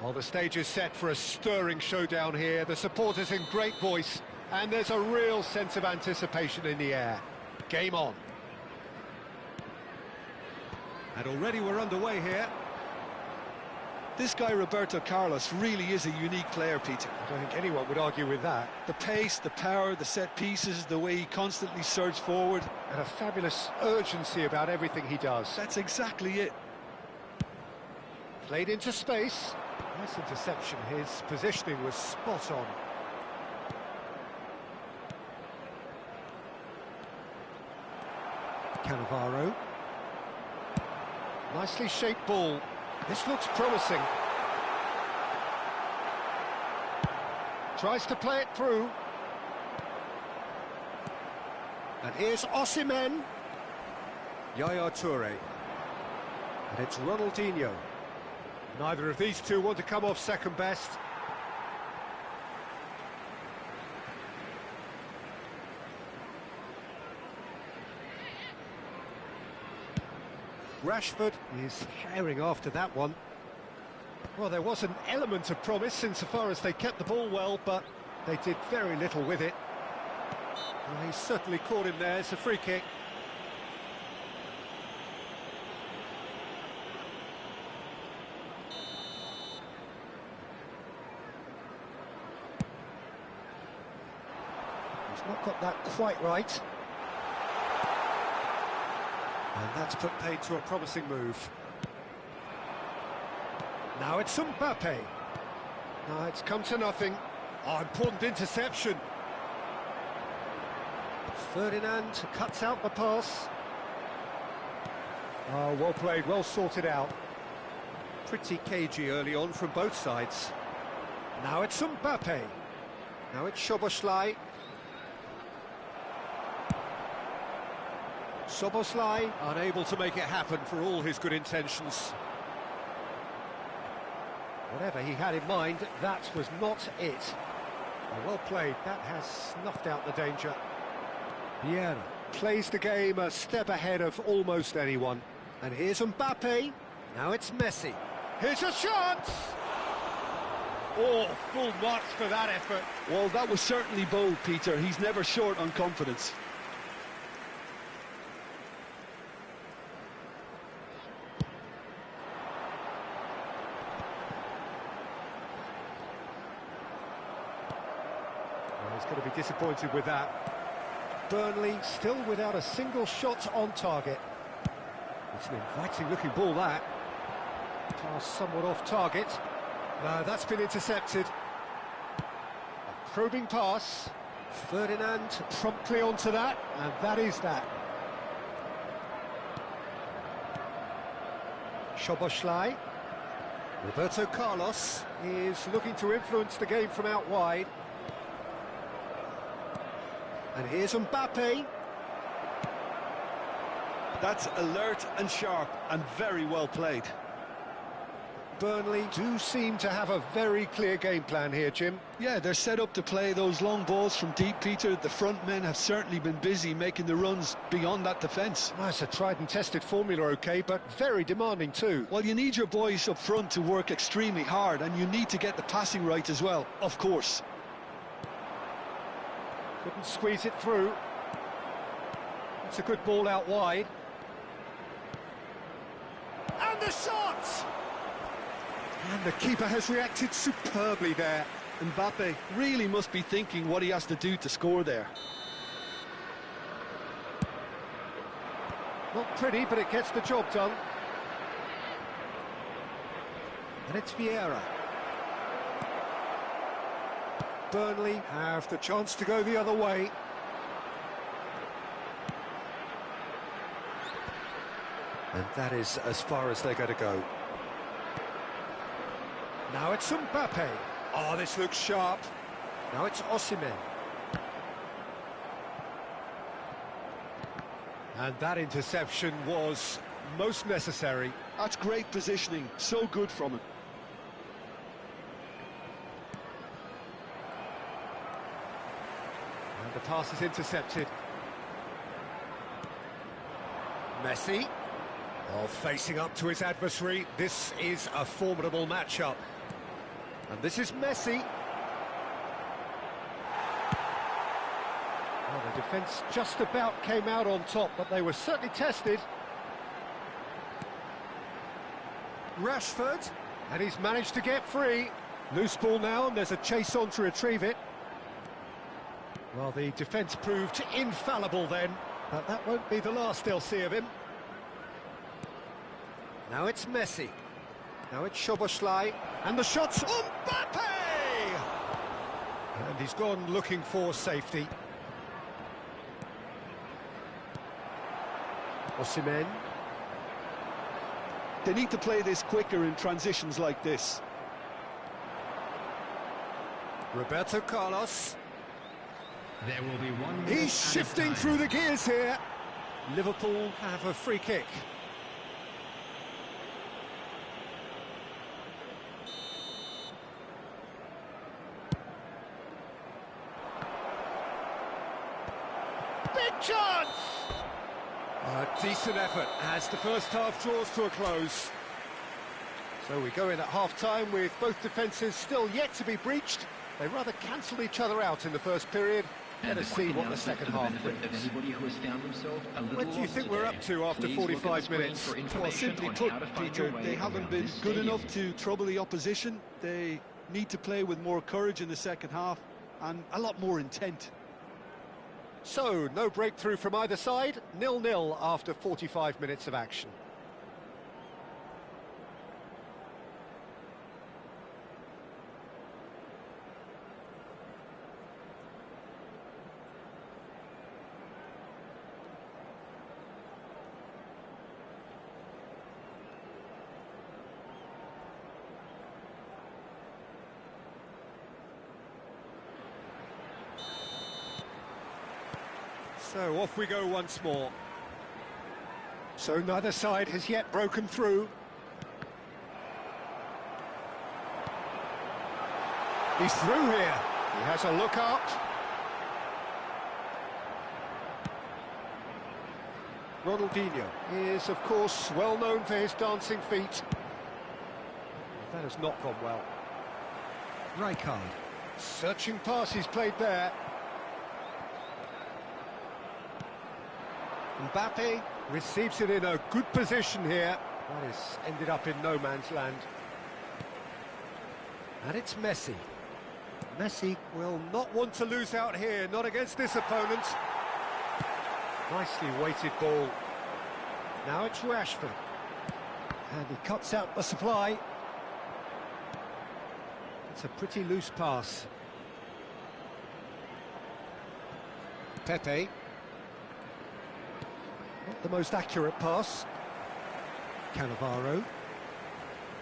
Well, the stage is set for a stirring showdown here. The supporters in great voice, and there's a real sense of anticipation in the air. Game on. And already we're underway here. This guy, Roberto Carlos, really is a unique player, Peter. I don't think anyone would argue with that. The pace, the power, the set pieces, the way he constantly surges forward. And a fabulous urgency about everything he does. That's exactly it. Played into space. Nice interception. His positioning was spot on. Cannavaro. Nicely shaped ball. This looks promising. Tries to play it through. And here's Osimhen. Yaya Toure. And it's Ronaldinho. Neither of these two want to come off second best. Rashford is herring after that one. Well, there was an element of promise insofar as they kept the ball well, but they did very little with it. Well, he certainly caught him there. It's a free kick. He's not got that quite right. And that's put paid to a promising move. Now it's Mbappe. Now it's come to nothing. Oh, important interception. Ferdinand cuts out the pass. Oh, well played, well sorted out. Pretty cagey early on from both sides. Now it's Mbappe. Now it's Szoboszlai. Szoboszlai unable to make it happen for all his good intentions. Whatever he had in mind, that was not it. Well played, that has snuffed out the danger. Vieira plays the game a step ahead of almost anyone. And here's Mbappe, now it's Messi. Here's a chance! Oh, full marks for that effort. Well, that was certainly bold, Peter. He's never short on confidence. He's going to be disappointed with that. Burnley still without a single shot on target. It's an inviting looking ball, that. Pass somewhat off target. No, that's been intercepted. A probing pass. Ferdinand promptly onto that, and that is that. Szoboszlai. Roberto Carlos is looking to influence the game from out wide. And here's Mbappe. That's alert and sharp and very well played. Burnley do seem to have a very clear game plan here, Jim. Yeah, they're set up to play those long balls from deep, Peter. The front men have certainly been busy making the runs beyond that defence. Well, it's a tried and tested formula, OK, but very demanding too. Well, you need your boys up front to work extremely hard, and you need to get the passing right as well, of course. Couldn't squeeze it through. It's a good ball out wide. And the shot! And the keeper has reacted superbly there. Mbappe really must be thinking what he has to do to score there. Not pretty, but it gets the job done. And it's Vieira. Burnley have the chance to go the other way. And that is as far as they're going to go. Now it's Mbappe. Oh, this looks sharp. Now it's Osimhen. And that interception was most necessary. That's great positioning, so good from him. And the pass is intercepted. Messi, facing up to his adversary. This is a formidable matchup. And this is Messi. Well, the defence just about came out on top, but they were certainly tested. Rashford, and he's managed to get free. Loose ball now, and there's a chase on to retrieve it. Well, the defence proved infallible then, but that won't be the last they'll see of him. Now it's Messi. Now it's Szoboszlai, and the shot's Mbappe! And he's gone looking for safety. Osimhen. They need to play this quicker in transitions like this. Roberto Carlos. There will be 1 minute. He's shifting through the gears here. Liverpool have a free kick. Big chance! A decent effort as the first half draws to a close. So we go in at half-time with both defences still yet to be breached. They rather cancelled each other out in the first period. Let us see what the second half brings. What do you think we're up to after 45 minutes? Well, simply put, Peter, they haven't been good enough to trouble the opposition. They need to play with more courage in the second half and a lot more intent. So, no breakthrough from either side, 0-0 after 45 minutes of action. So off we go once more. So neither side has yet broken through. He's through here. He has a look up. Ronaldinho is, of course, well known for his dancing feet. That has not gone well. Rijkaard. Searching pass he's played there. Mbappe receives it in a good position here. That is ended up in no man's land. And it's Messi. Messi will not want to lose out here, not against this opponent. Nicely weighted ball. Now it's Rashford. And he cuts out the supply. It's a pretty loose pass. Pepe. Not the most accurate pass. Cannavaro.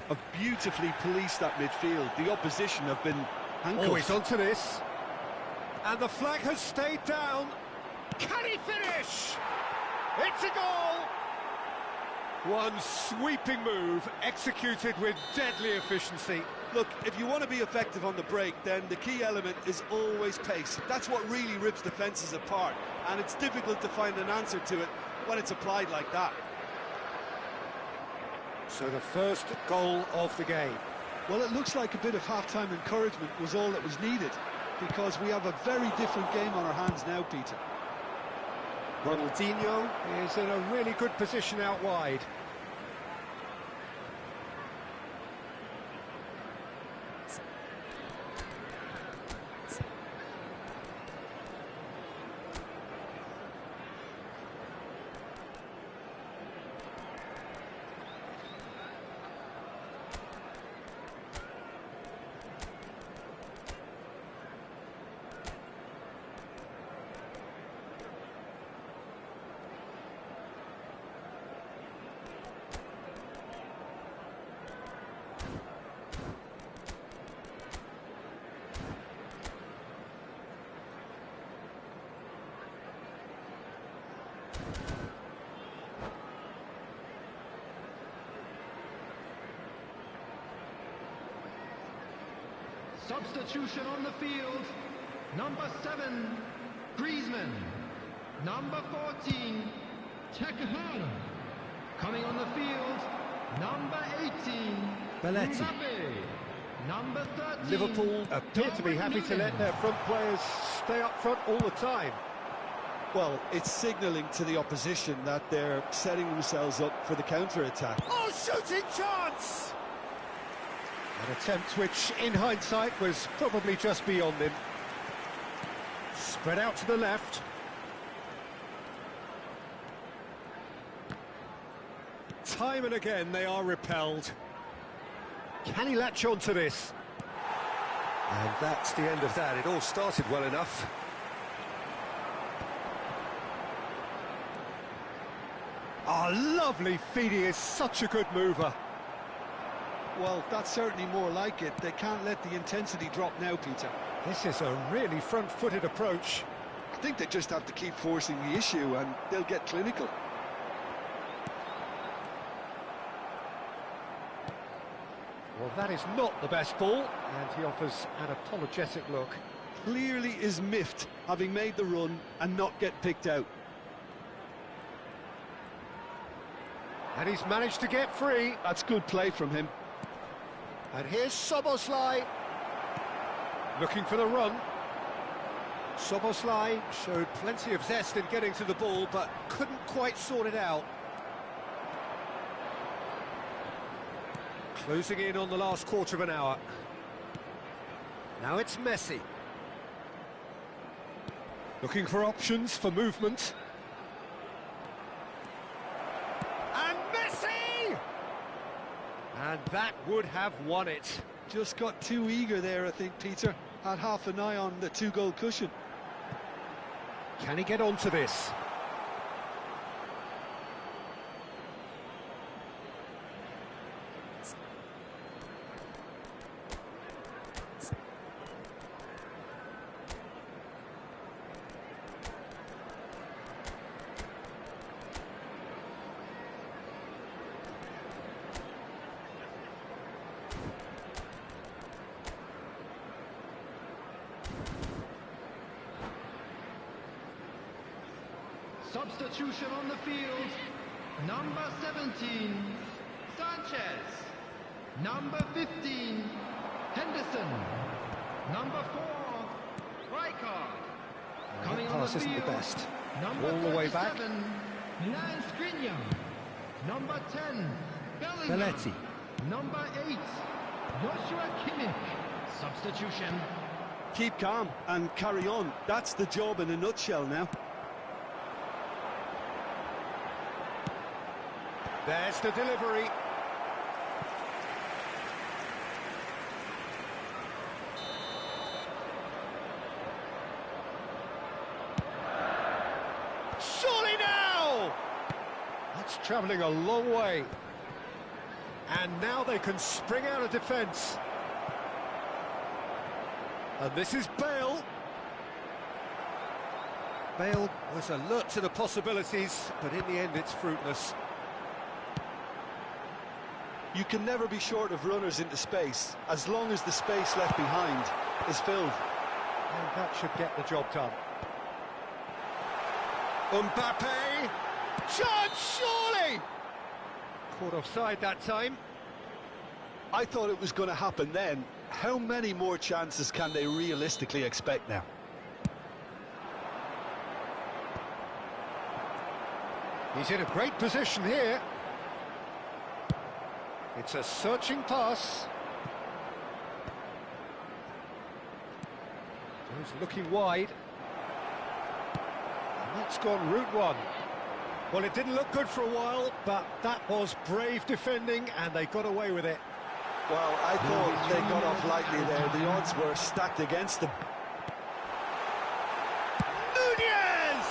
Have beautifully policed that midfield. The opposition have been handcuffed. Oh, he's onto this. And the flag has stayed down. Can he finish? It's a goal! One sweeping move, executed with deadly efficiency. Look, if you want to be effective on the break, then the key element is always pace. That's what really rips defences apart, and it's difficult to find an answer to it when it's applied like that. So the first goal of the game. Well, it looks like a bit of half-time encouragement was all that was needed, because we have a very different game on our hands now, Peter. Ronaldinho is in a really good position out wide. Substitution on the field. Number 7, Griezmann. Number 14, Tekahara. Coming on the field, number 18, Belletti. Mbappe. Number 13, Liverpool appear to be happy to let their front players stay up front all the time. Well, it's signalling to the opposition that they're setting themselves up for the counter-attack. Oh, shooting chance! An attempt which, in hindsight, was probably just beyond him. Spread out to the left. Time and again they are repelled. Can he latch on to this? And that's the end of that. It all started well enough. Oh, lovely feed. He is such a good mover. Well, that's certainly more like it. They can't let the intensity drop now, Peter. This is a really front-footed approach. I think they just have to keep forcing the issue and they'll get clinical. Well, that is not the best ball, and he offers an apologetic look. Clearly is miffed, having made the run and not get picked out. And he's managed to get free. That's good play from him. And here's Szoboszlai. Looking for the run. Szoboszlai showed plenty of zest in getting to the ball, but couldn't quite sort it out. Closing in on the last quarter of an hour. Now it's Messi. Looking for options for movement. And Messi! And that would have won it. Just got too eager there, I think, Peter. Had half an eye on the two-goal cushion. Can he get onto this? Substitution on the field, number 17, Sanchez. Number 15, Henderson. Number 4, Rijkaard. Coming on the pass isn't the field, best. number All the way back. 37, Milan Skriniar. Number 10, Bellingham. Belletti. Number 8, Joshua Kimmich. Substitution. Keep calm and carry on. That's the job in a nutshell now. There's the delivery. Surely now! That's travelling a long way. And now they can spring out of defence. And this is Bale. Bale was alert to the possibilities, but in the end it's fruitless. You can never be short of runners into space, as long as the space left behind is filled. And that should get the job done. Mbappe! Chance, surely! Caught offside that time. I thought it was going to happen then. How many more chances can they realistically expect now? He's in a great position here. It's a searching pass. He's looking wide. And that's gone route one. Well, it didn't look good for a while, but that was brave defending, and they got away with it. Well, I thought they got off lightly there. The odds were stacked against them. Nunez!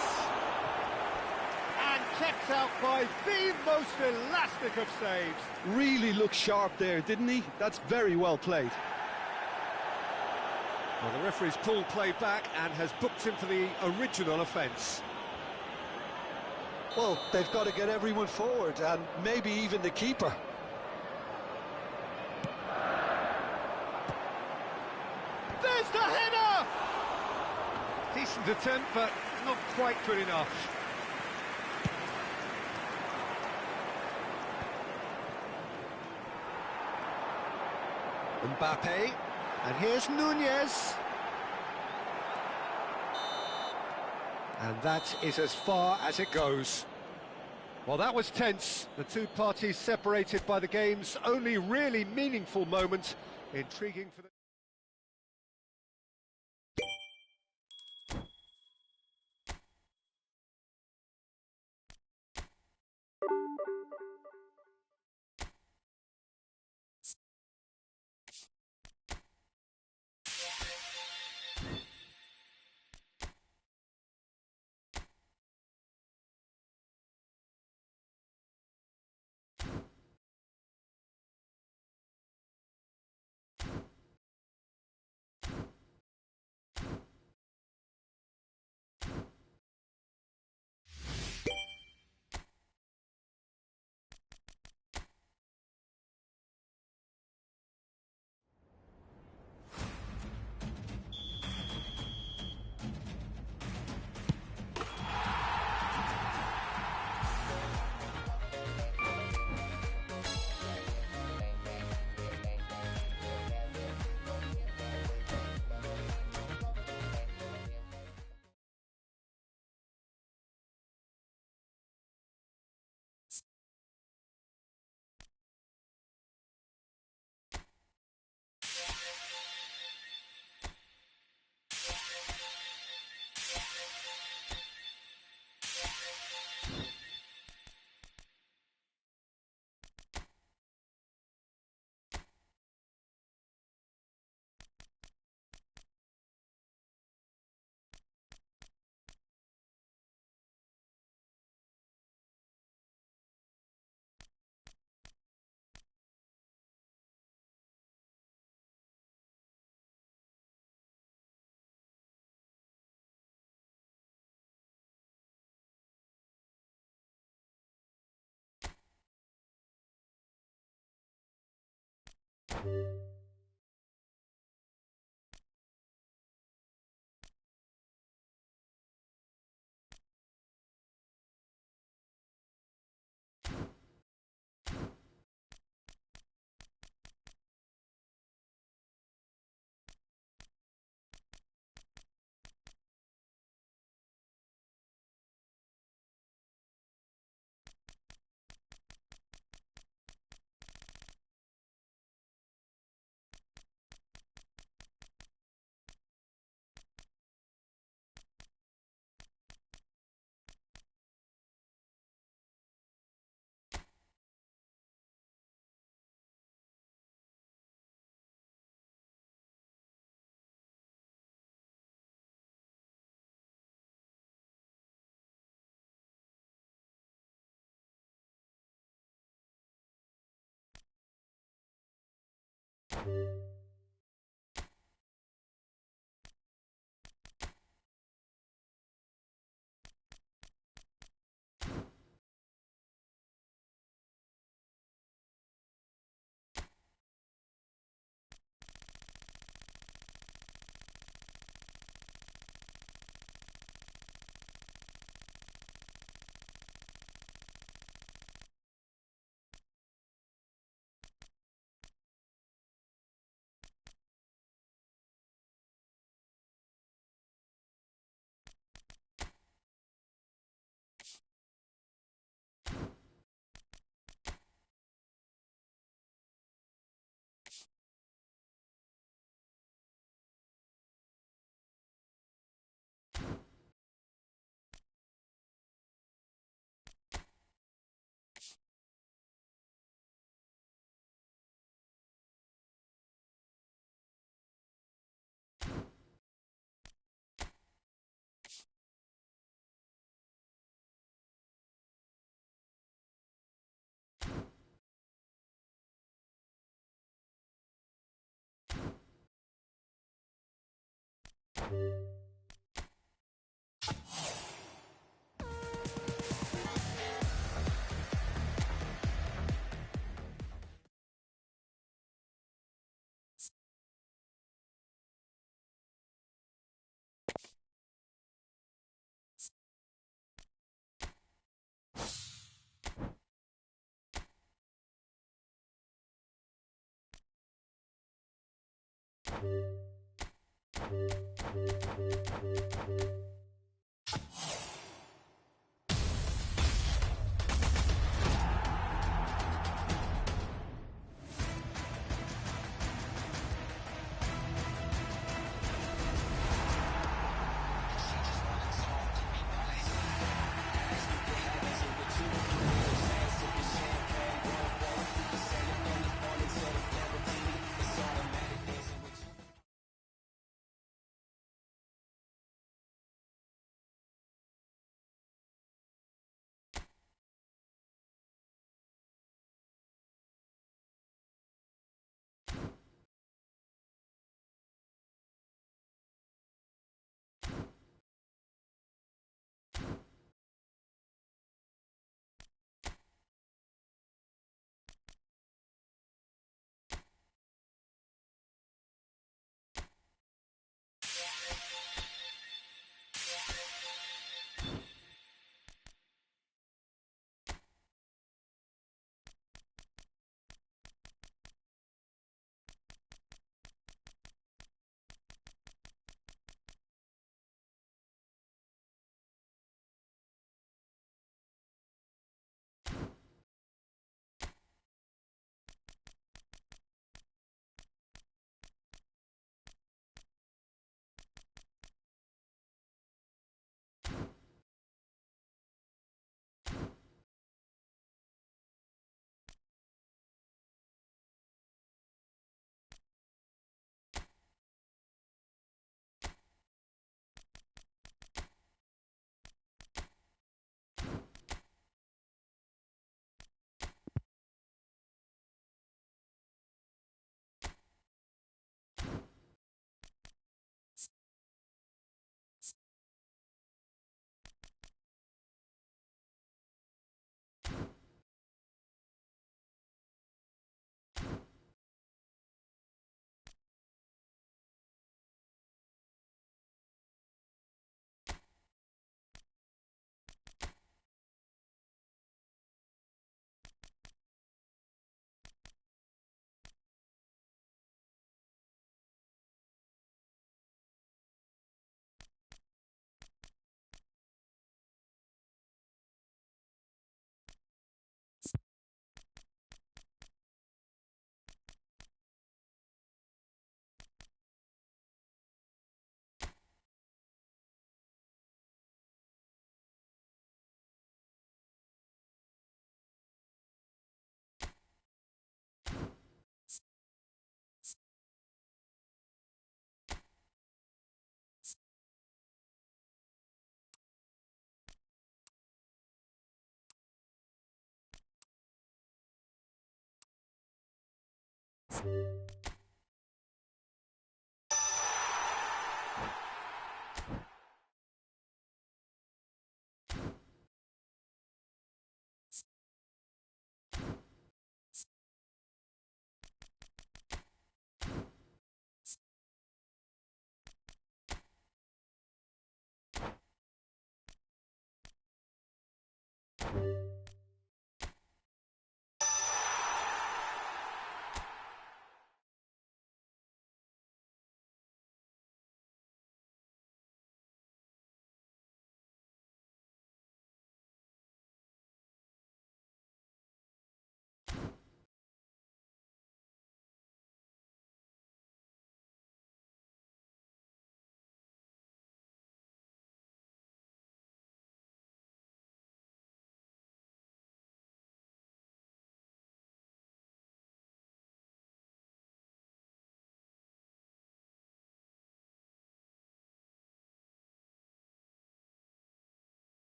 And kept out by the most elastic of saves. Really looked sharp there, didn't he? That's very well played. Well, the referee's pulled play back and has booked him for the original offence. Well, they've got to get everyone forward, and maybe even the keeper. There's the header! Decent decent attempt, but not quite good enough. Mbappe, and here's Nunez. And that is as far as it goes. Well, that was tense. The two parties separated by the game's only really meaningful moment. Intriguing for the...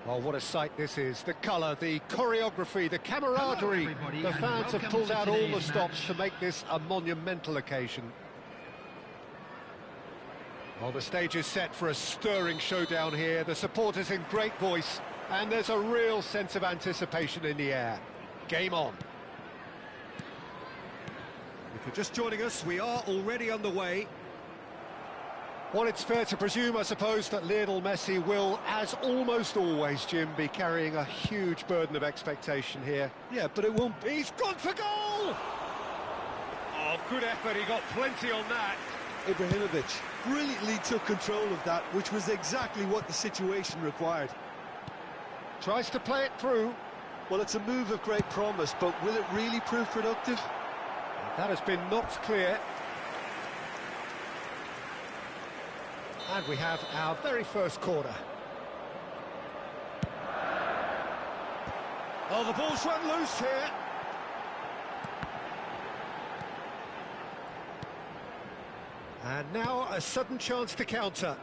Well, what a sight this is. The colour, the choreography, the camaraderie. everybody, The and fans have welcome pulled to out all the today's stops match. to make this a monumental occasion. Well, the stage is set for a stirring showdown here. The supporters in great voice, and there's a real sense of anticipation in the air. Game on. If you're just joining us, we are already underway. Well, it's fair to presume, I suppose, that Lionel Messi will, as almost always, Jim, be carrying a huge burden of expectation here. Yeah, but it won't... He's gone for goal! Oh, good effort, he got plenty on that. Ibrahimovic brilliantly took control of that, which was exactly what the situation required. Tries to play it through. Well, it's a move of great promise, but will it really prove productive? That has been knocked clear. And we have our very first corner. Oh, the ball's run loose here. And now a sudden chance to counter.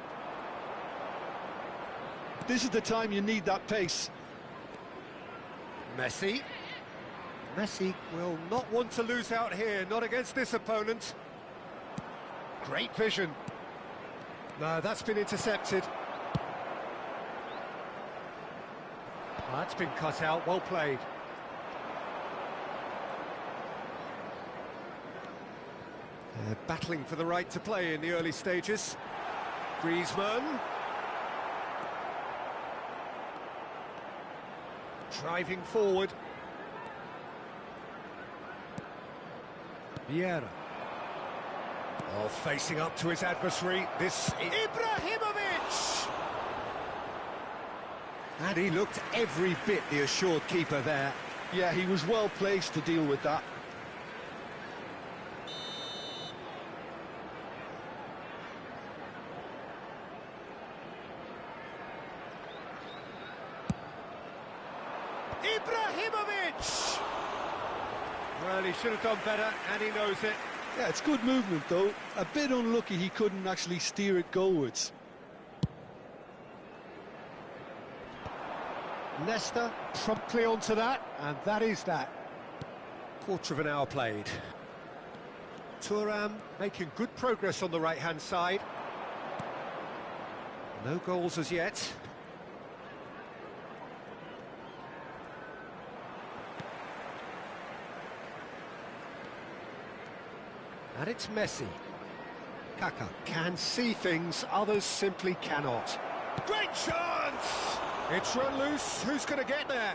This is the time you need that pace. Messi. Messi will not want to lose out here, not against this opponent. Great vision. No, that's been intercepted. That's been cut out, well played. They're battling for the right to play in the early stages. Griezmann. Driving forward. Vieira. Oh, facing up to his adversary, this is Ibrahimovic! And he looked every bit the assured keeper there. Yeah, he was well placed to deal with that. Ibrahimovic! Well, he should have done better, and he knows it. Yeah, it's good movement, though. A bit unlucky he couldn't actually steer it goalwards. Nesta promptly onto that, and that is that. Quarter of an hour played. Thuram making good progress on the right-hand side. No goals as yet. And it's Messi. Kaka can see things others simply cannot. Great chance! It's run loose. Who's going to get there?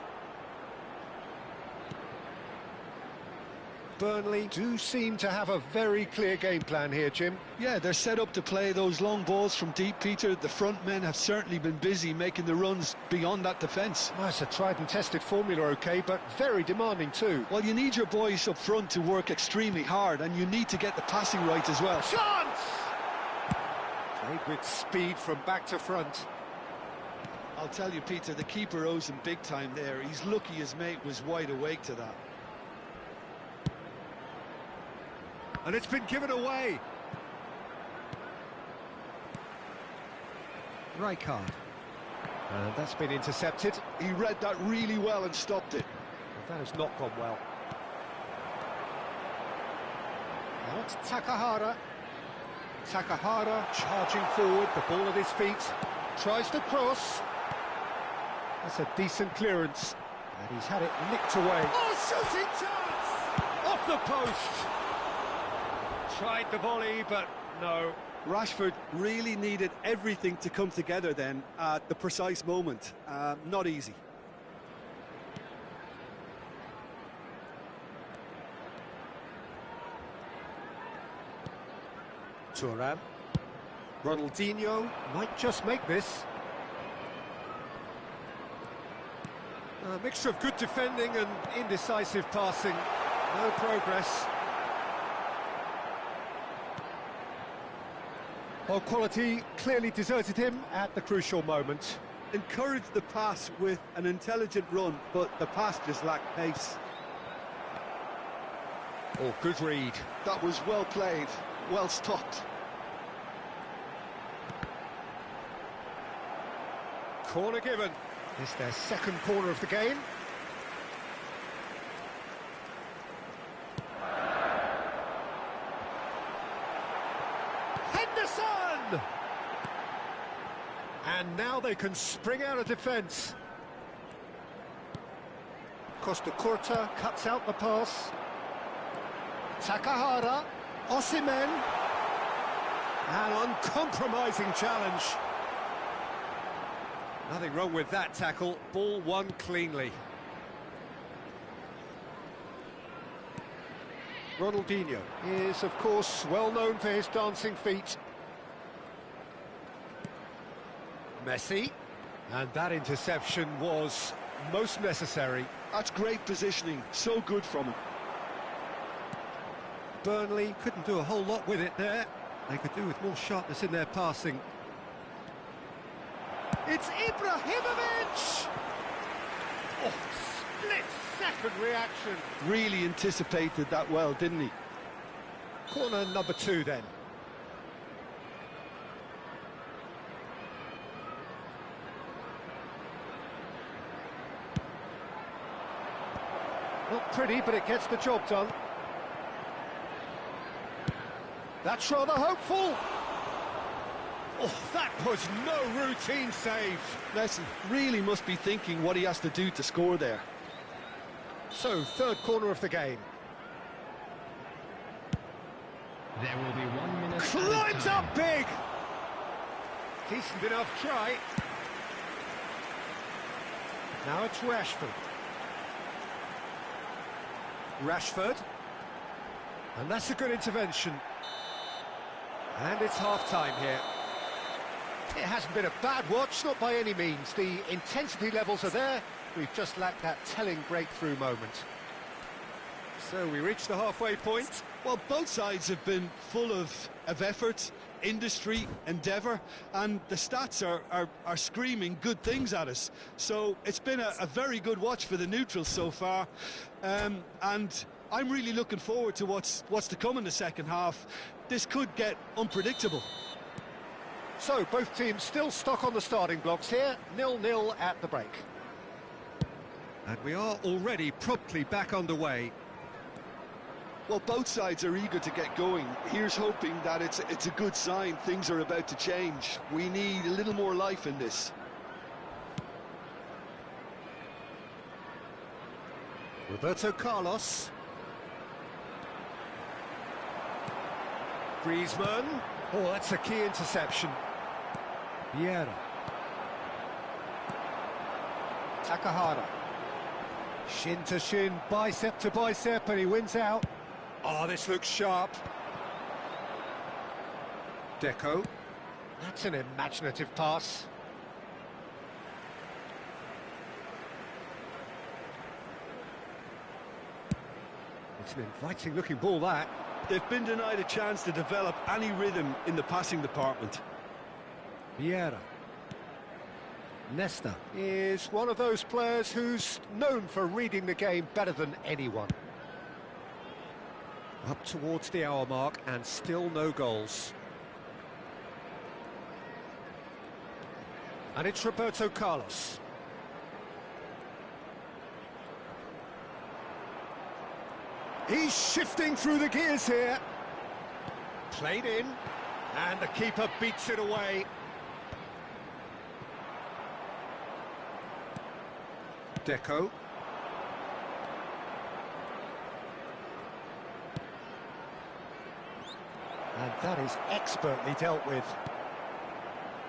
Burnley do seem to have a very clear game plan here, Jim. Yeah, they're set up to play those long balls from deep, Peter. The front men have certainly been busy making the runs beyond that defence. Well, it's a tried and tested formula, OK, but very demanding too. Well, you need your boys up front to work extremely hard, and you need to get the passing right as well. Chance! Played with speed from back to front. I'll tell you, Peter, the keeper owes him big time there. He's lucky his mate was wide awake to that. And it's been given away. Rijkaard. And that's been intercepted. He read that really well and stopped it. That has not gone well. Now it's Takahara. Takahara charging forward, the ball at his feet. Tries to cross. That's a decent clearance. And he's had it nicked away. Oh, shooting chance! Off the post! Tried the volley, but no. Rashford really needed everything to come together then at the precise moment. Not easy. Thuram. Ronaldinho might just make this. A mixture of good defending and indecisive passing. No progress. Well, quality clearly deserted him at the crucial moment. Encouraged the pass with an intelligent run, but the pass just lacked pace. Oh, good read. That was well played, well stopped. Corner given. It's their second corner of the game. Henderson! And now they can spring out of defence. Costa Curta cuts out the pass. Takahara, Osimhen. An uncompromising challenge. Nothing wrong with that tackle. Ball won cleanly. Ronaldinho is, of course, well known for his dancing feet. Messi. And that interception was most necessary. That's great positioning, so good from him. Burnley couldn't do a whole lot with it there. They could do with more sharpness in their passing. It's Ibrahimovic! Oh, split-second reaction. Really anticipated that well, didn't he? Corner number 2 then. Not pretty, but it gets the job done. That's rather hopeful. Oh, that was no routine save. Messi really must be thinking what he has to do to score there. So, third corner of the game. There will be 1 minute. Climbs up big. Decent enough try. Now it's Rashford. Rashford. And that's a good intervention. And it's half-time here. It hasn't been a bad watch, not by any means. The intensity levels are there. We've just lacked that telling breakthrough moment. So we reach the halfway point. Well, both sides have been full of effort, industry, endeavour, and the stats are screaming good things at us. So it's been a very good watch for the neutrals so far, and I'm really looking forward to what's to come in the second half. This could get unpredictable. So both teams still stuck on the starting blocks here, 0-0 at the break. And we are already promptly back underway. Well, both sides are eager to get going. Here's hoping that it's a good sign. Things are about to change. We need a little more life in this. Roberto Carlos. Griezmann. Oh, that's a key interception. Vieira. Takahara. Shin to shin, bicep to bicep, and he wins out. Oh, this looks sharp. Deco. That's an imaginative pass. It's an inviting-looking ball, that. They've been denied a chance to develop any rhythm in the passing department. Vieira. Nesta is one of those players who's known for reading the game better than anyone. Up towards the hour mark and still no goals. And it's Roberto Carlos. He's shifting through the gears here. Played in, and the keeper beats it away. Deco. And that is expertly dealt with.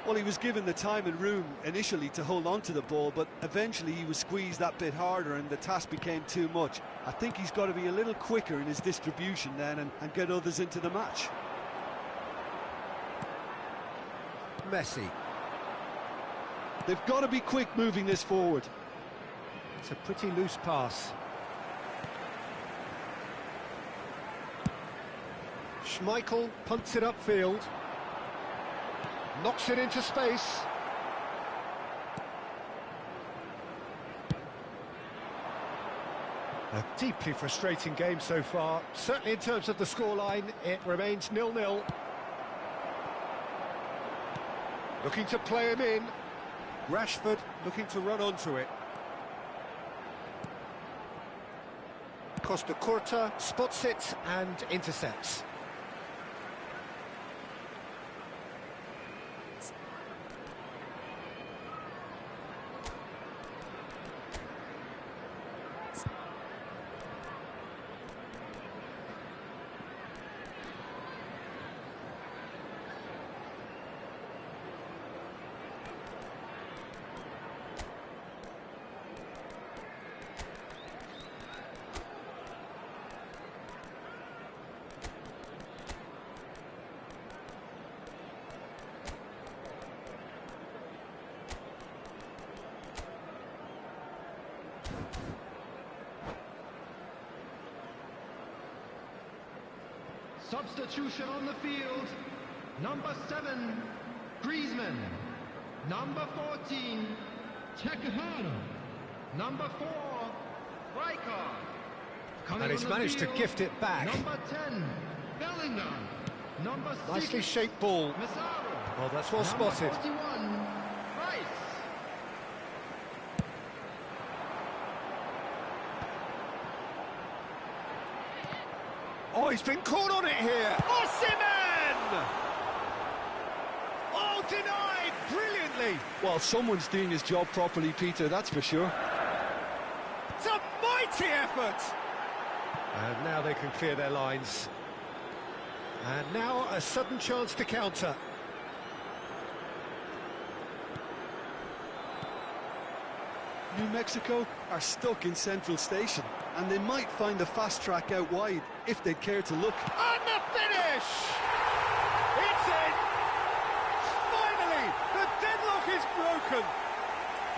Well, he was given the time and room initially to hold on to the ball, but eventually he was squeezed that bit harder and the task became too much. I think he's got to be a little quicker in his distribution then and get others into the match. Messi. They've got to be quick moving this forward. It's a pretty loose pass. Schmeichel punts it upfield. Knocks it into space. A deeply frustrating game so far. Certainly in terms of the scoreline, it remains 0-0. Looking to play him in. Rashford looking to run onto it. Costa Curta spots it and intercepts. Substitution on the field. Number 7, Griezmann. Number 14, Takahata. Number 4, Rijkaard. And he's managed to gift it back. Number 10, Bellingham. Number 6, Nicely shaped ball. Massaro. Oh, that's well spotted. Number 41, Rice. Oh, he's been caught on it here. Osimhen! Oh, denied brilliantly. Well, someone's doing his job properly, Peter, that's for sure. It's a mighty effort. And now they can clear their lines. And now a sudden chance to counter. New Mexico are stuck in Central Station, and they might find the fast track out wide if they'd care to look. And the finish! It's in! Finally, the deadlock is broken.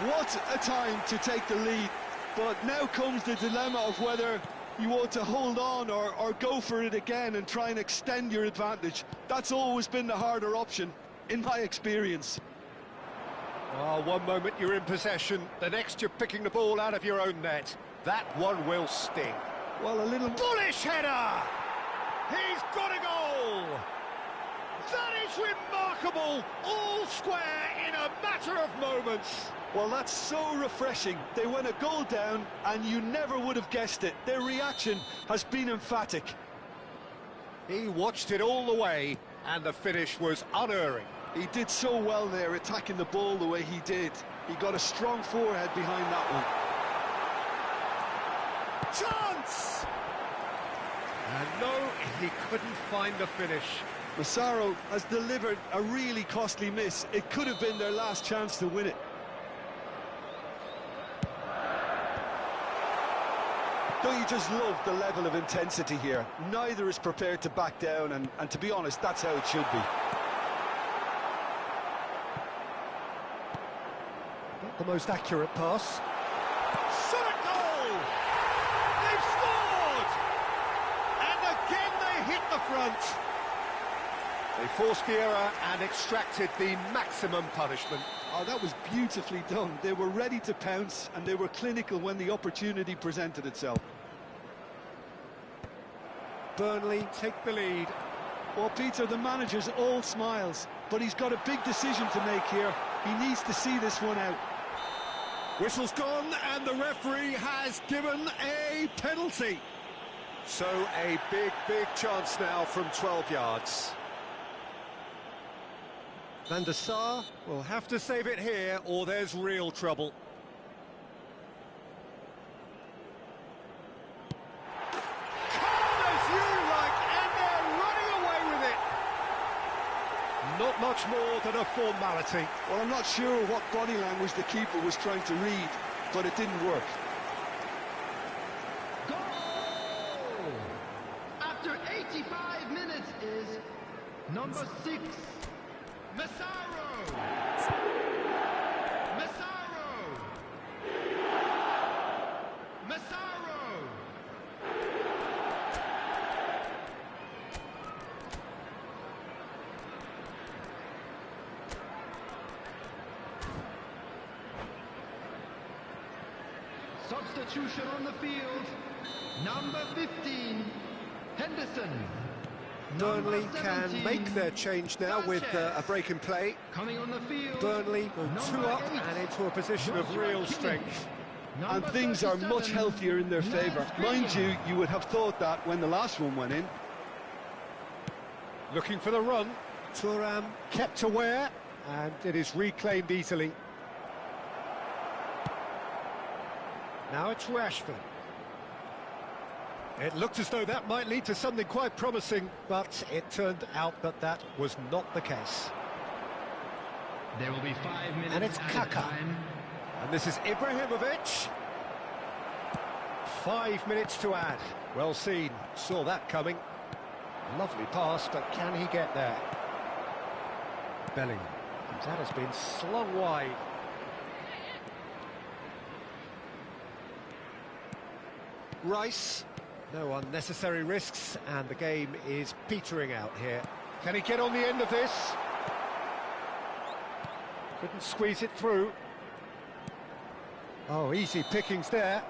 What a time to take the lead, but now comes the dilemma of whether you want to hold on or go for it again and try and extend your advantage. That's always been the harder option, in my experience. Oh, one moment you're in possession, the next you're picking the ball out of your own net. That one will sting. Well, a little... Bullish header! He's got a goal! That is remarkable! All square in a matter of moments. Well, that's so refreshing. They went a goal down, and you never would have guessed it. Their reaction has been emphatic. He watched it all the way, and the finish was unerring. He did so well there, attacking the ball the way he did. He got a strong forehead behind that one. Chance! And no, he couldn't find the finish. Massaro has delivered a really costly miss. It could have been their last chance to win it. Don't you just love the level of intensity here? Neither is prepared to back down, and to be honest, that's how it should be. Not the most accurate pass. Shot a goal! They've scored! And again they hit the front. They forced the error and extracted the maximum punishment. Oh, that was beautifully done. They were ready to pounce, and they were clinical when the opportunity presented itself. Burnley take the lead. Well, Peter, the manager's all smiles, but he's got a big decision to make here. He needs to see this one out. Whistle's gone, and the referee has given a penalty. So a big, big chance now from 12 yards. Van der Sar will have to save it here, or there's real trouble. Calm as you like, and they're running away with it. Not much more than a formality. Well, I'm not sure what body language the keeper was trying to read, but it didn't work. Goal! After 85 minutes is number 6, Massaro! Massaro! Massaro! Substitution on the field. Number 15, Henderson. Burnley can make their change now with a break in play. Coming on the field. Burnley go 2 up 8. and into a position of real strength. And things are much healthier in their favour. Mind you, you would have thought that when the last one went in. Looking for the run. Thuram kept aware, and it is reclaimed easily. Now it's Rashford. It looked as though that might lead to something quite promising, but it turned out that that was not the case. There will be 5 minutes. And it's Kaka. And this is Ibrahimovic. 5 minutes to add. Well seen. Saw that coming. Lovely pass, but can he get there? Bellingham. That has been slung wide. Rice. No unnecessary risks, and the game is petering out here. Can he get on the end of this? Couldn't squeeze it through. Oh, easy pickings there.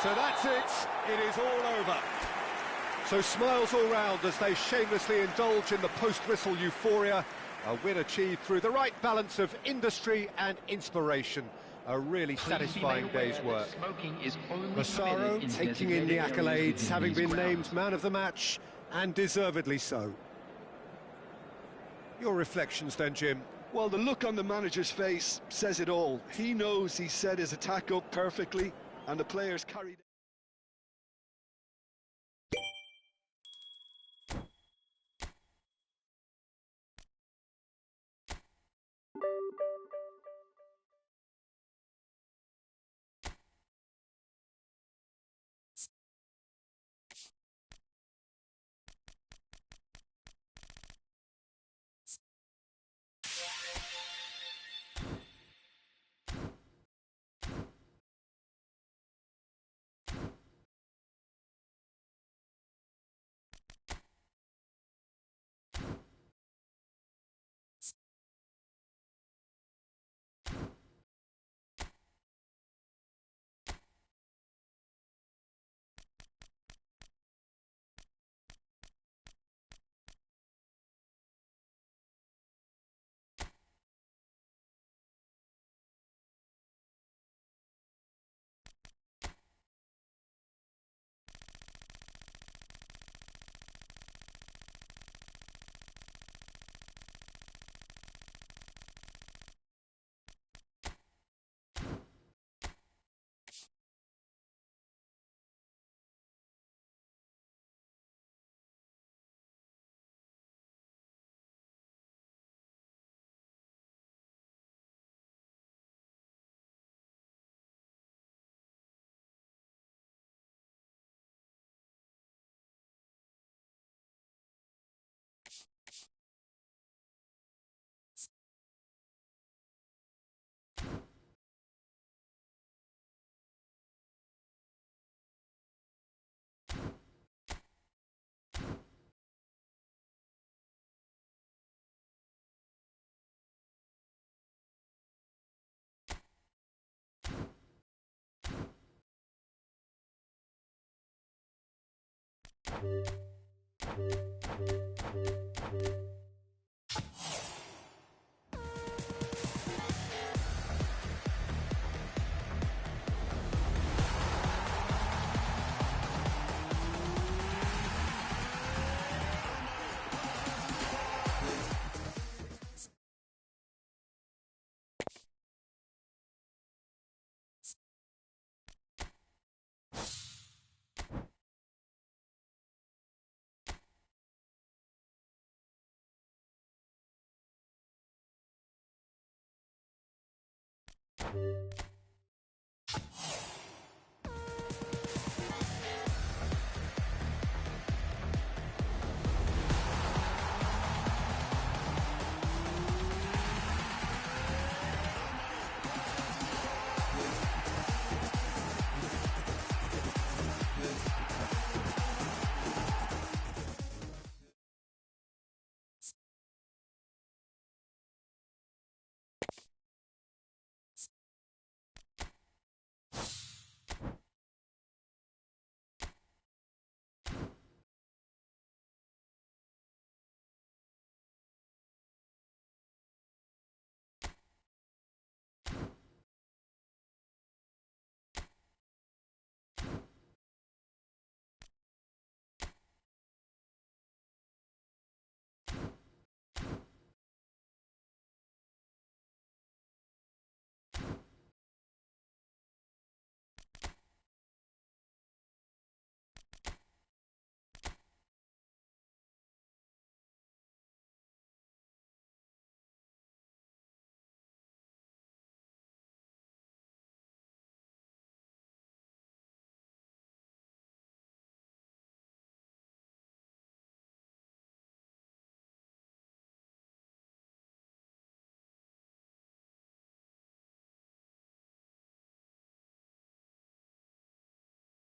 So that's it. It is all over. So smiles all round as they shamelessly indulge in the post-whistle euphoria. A win achieved through the right balance of industry and inspiration. A really satisfying day's work. Massaro taking in the accolades, having been named man of the match, and deservedly so. Your reflections then, Jim? Well, the look on the manager's face says it all. He knows he set his attack up perfectly, and the players carried...